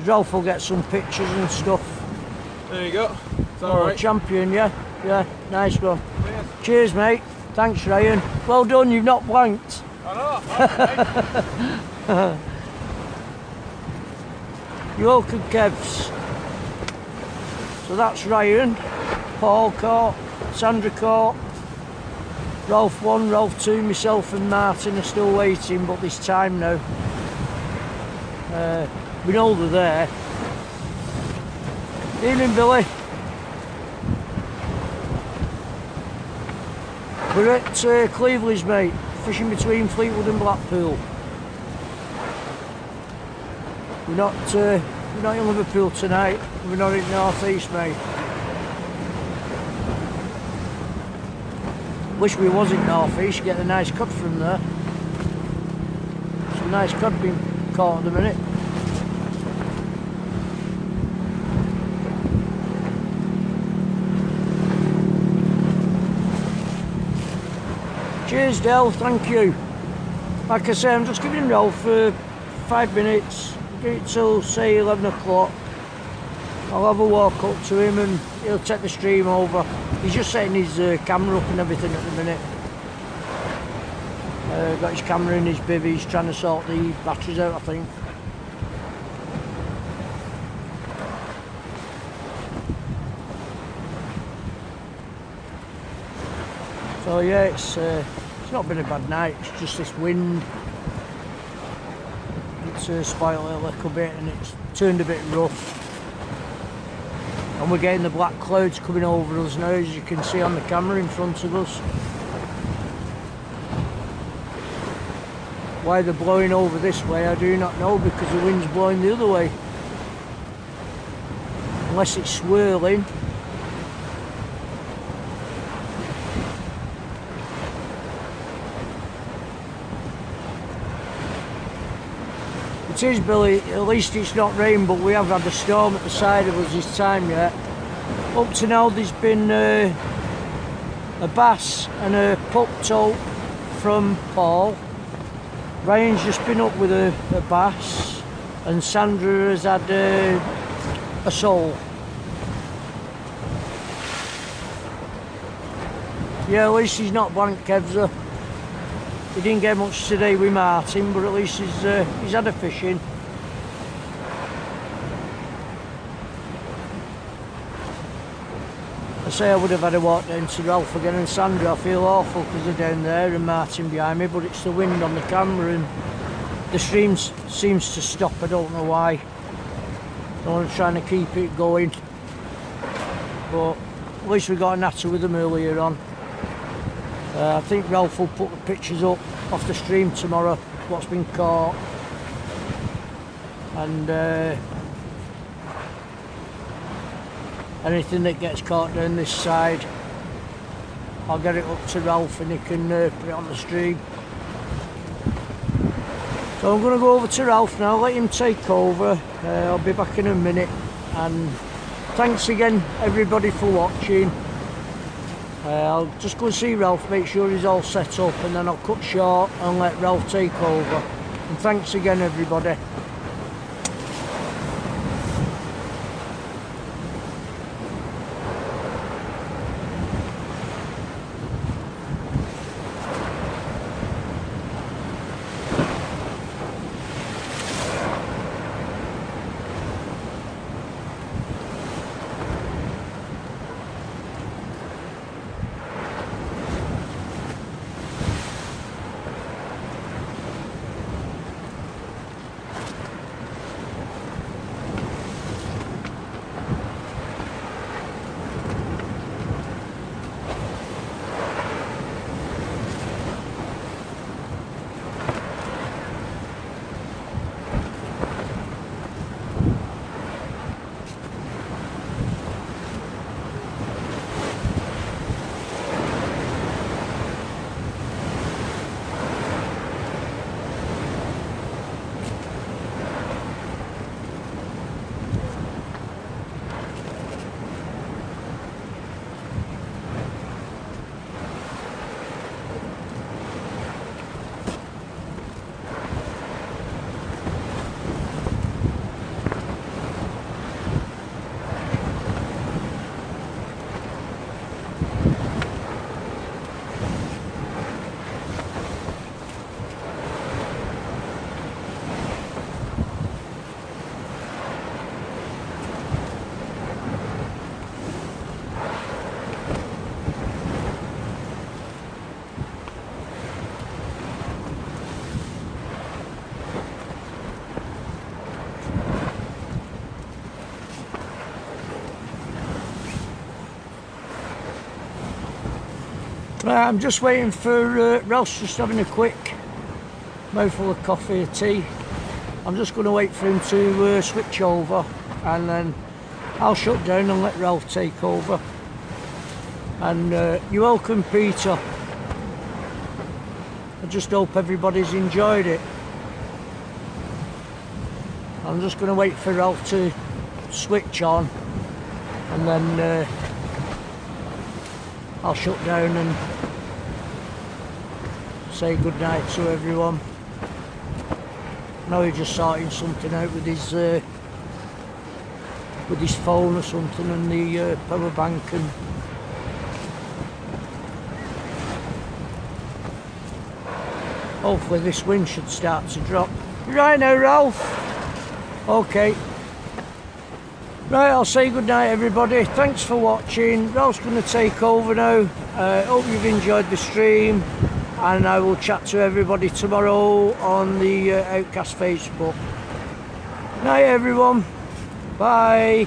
Ralph will get some pictures and stuff. There you go. It's Oh, alright. champion, yeah? Yeah, nice one. Cheers, mate. Thanks, Ryan. Well done, you've not blanked. I know. You're welcome, Kevs. So that's Ryan. Paul caught, Sandra caught, Ralph 1, Ralph 2, myself and Martin are still waiting, but this time now. We know they're there. Evening, Billy. We're at Cleveland's, mate, fishing between Fleetwood and Blackpool. We're not in Liverpool tonight. We're not in North East, mate. Wish we was in North East. Get a nice cut from there. Some nice cod being caught at the minute. Cheers, Del, thank you. Like I say, I'm just giving Ralph for 5 minutes, give it till say 11 o'clock. I'll have a walk up to him and he'll take the stream over. He's just setting his camera up and everything at the minute. Got his camera in his bivvy, he's trying to sort the batteries out, I think. So yeah, it's not been a bad night, it's just this wind. It's spoiled it a little bit and it's turned a bit rough. And we're getting the black clouds coming over us now, as you can see on the camera in front of us. Why they're blowing over this way I do not know, because the wind's blowing the other way. Unless it's swirling. It is, Billy, at least it's not rain, but we have had a storm at the side of us this time yet. Up to now there's been a bass and a pup tote from Paul. Ryan's just been up with a bass, and Sandra has had a sole. Yeah, at least he's not blank, Kevza. He didn't get much today with Martin, but at least he's had a fishing. I say I would have had a walk down to Ralph again and Sandra. I feel awful because they're down there and Martin behind me, but it's the wind on the camera and the stream seems to stop. I don't know why. I'm trying to keep it going, but at least we got a natter with them earlier on. I think Ralph will put the pictures up off the stream tomorrow, what's been caught, and anything that gets caught down this side, I'll get it up to Ralph and he can put it on the stream. So I'm going to go over to Ralph now, let him take over. I'll be back in a minute, and thanks again everybody for watching. I'll just go and see Ralph, make sure he's all set up, and then I'll cut short and let Ralph take over. And thanks again everybody. I'm just waiting for Ralph's just having a quick mouthful of coffee or tea. I'm just going to wait for him to switch over, and then I'll shut down and let Ralph take over. And you're welcome, Peter. I just hope everybody's enjoyed it. I'm just going to wait for Ralph to switch on, and then I'll shut down and say good night to everyone. Now he's just sorting something out with his phone or something, and the power bank, and hopefully this wind should start to drop. You right now, Ralph? Okay. Right, I'll say good night everybody. Thanks for watching. Ralph's going to take over now. Hope you've enjoyed the stream, and I will chat to everybody tomorrow on the Outcast Facebook. Night everyone. Bye.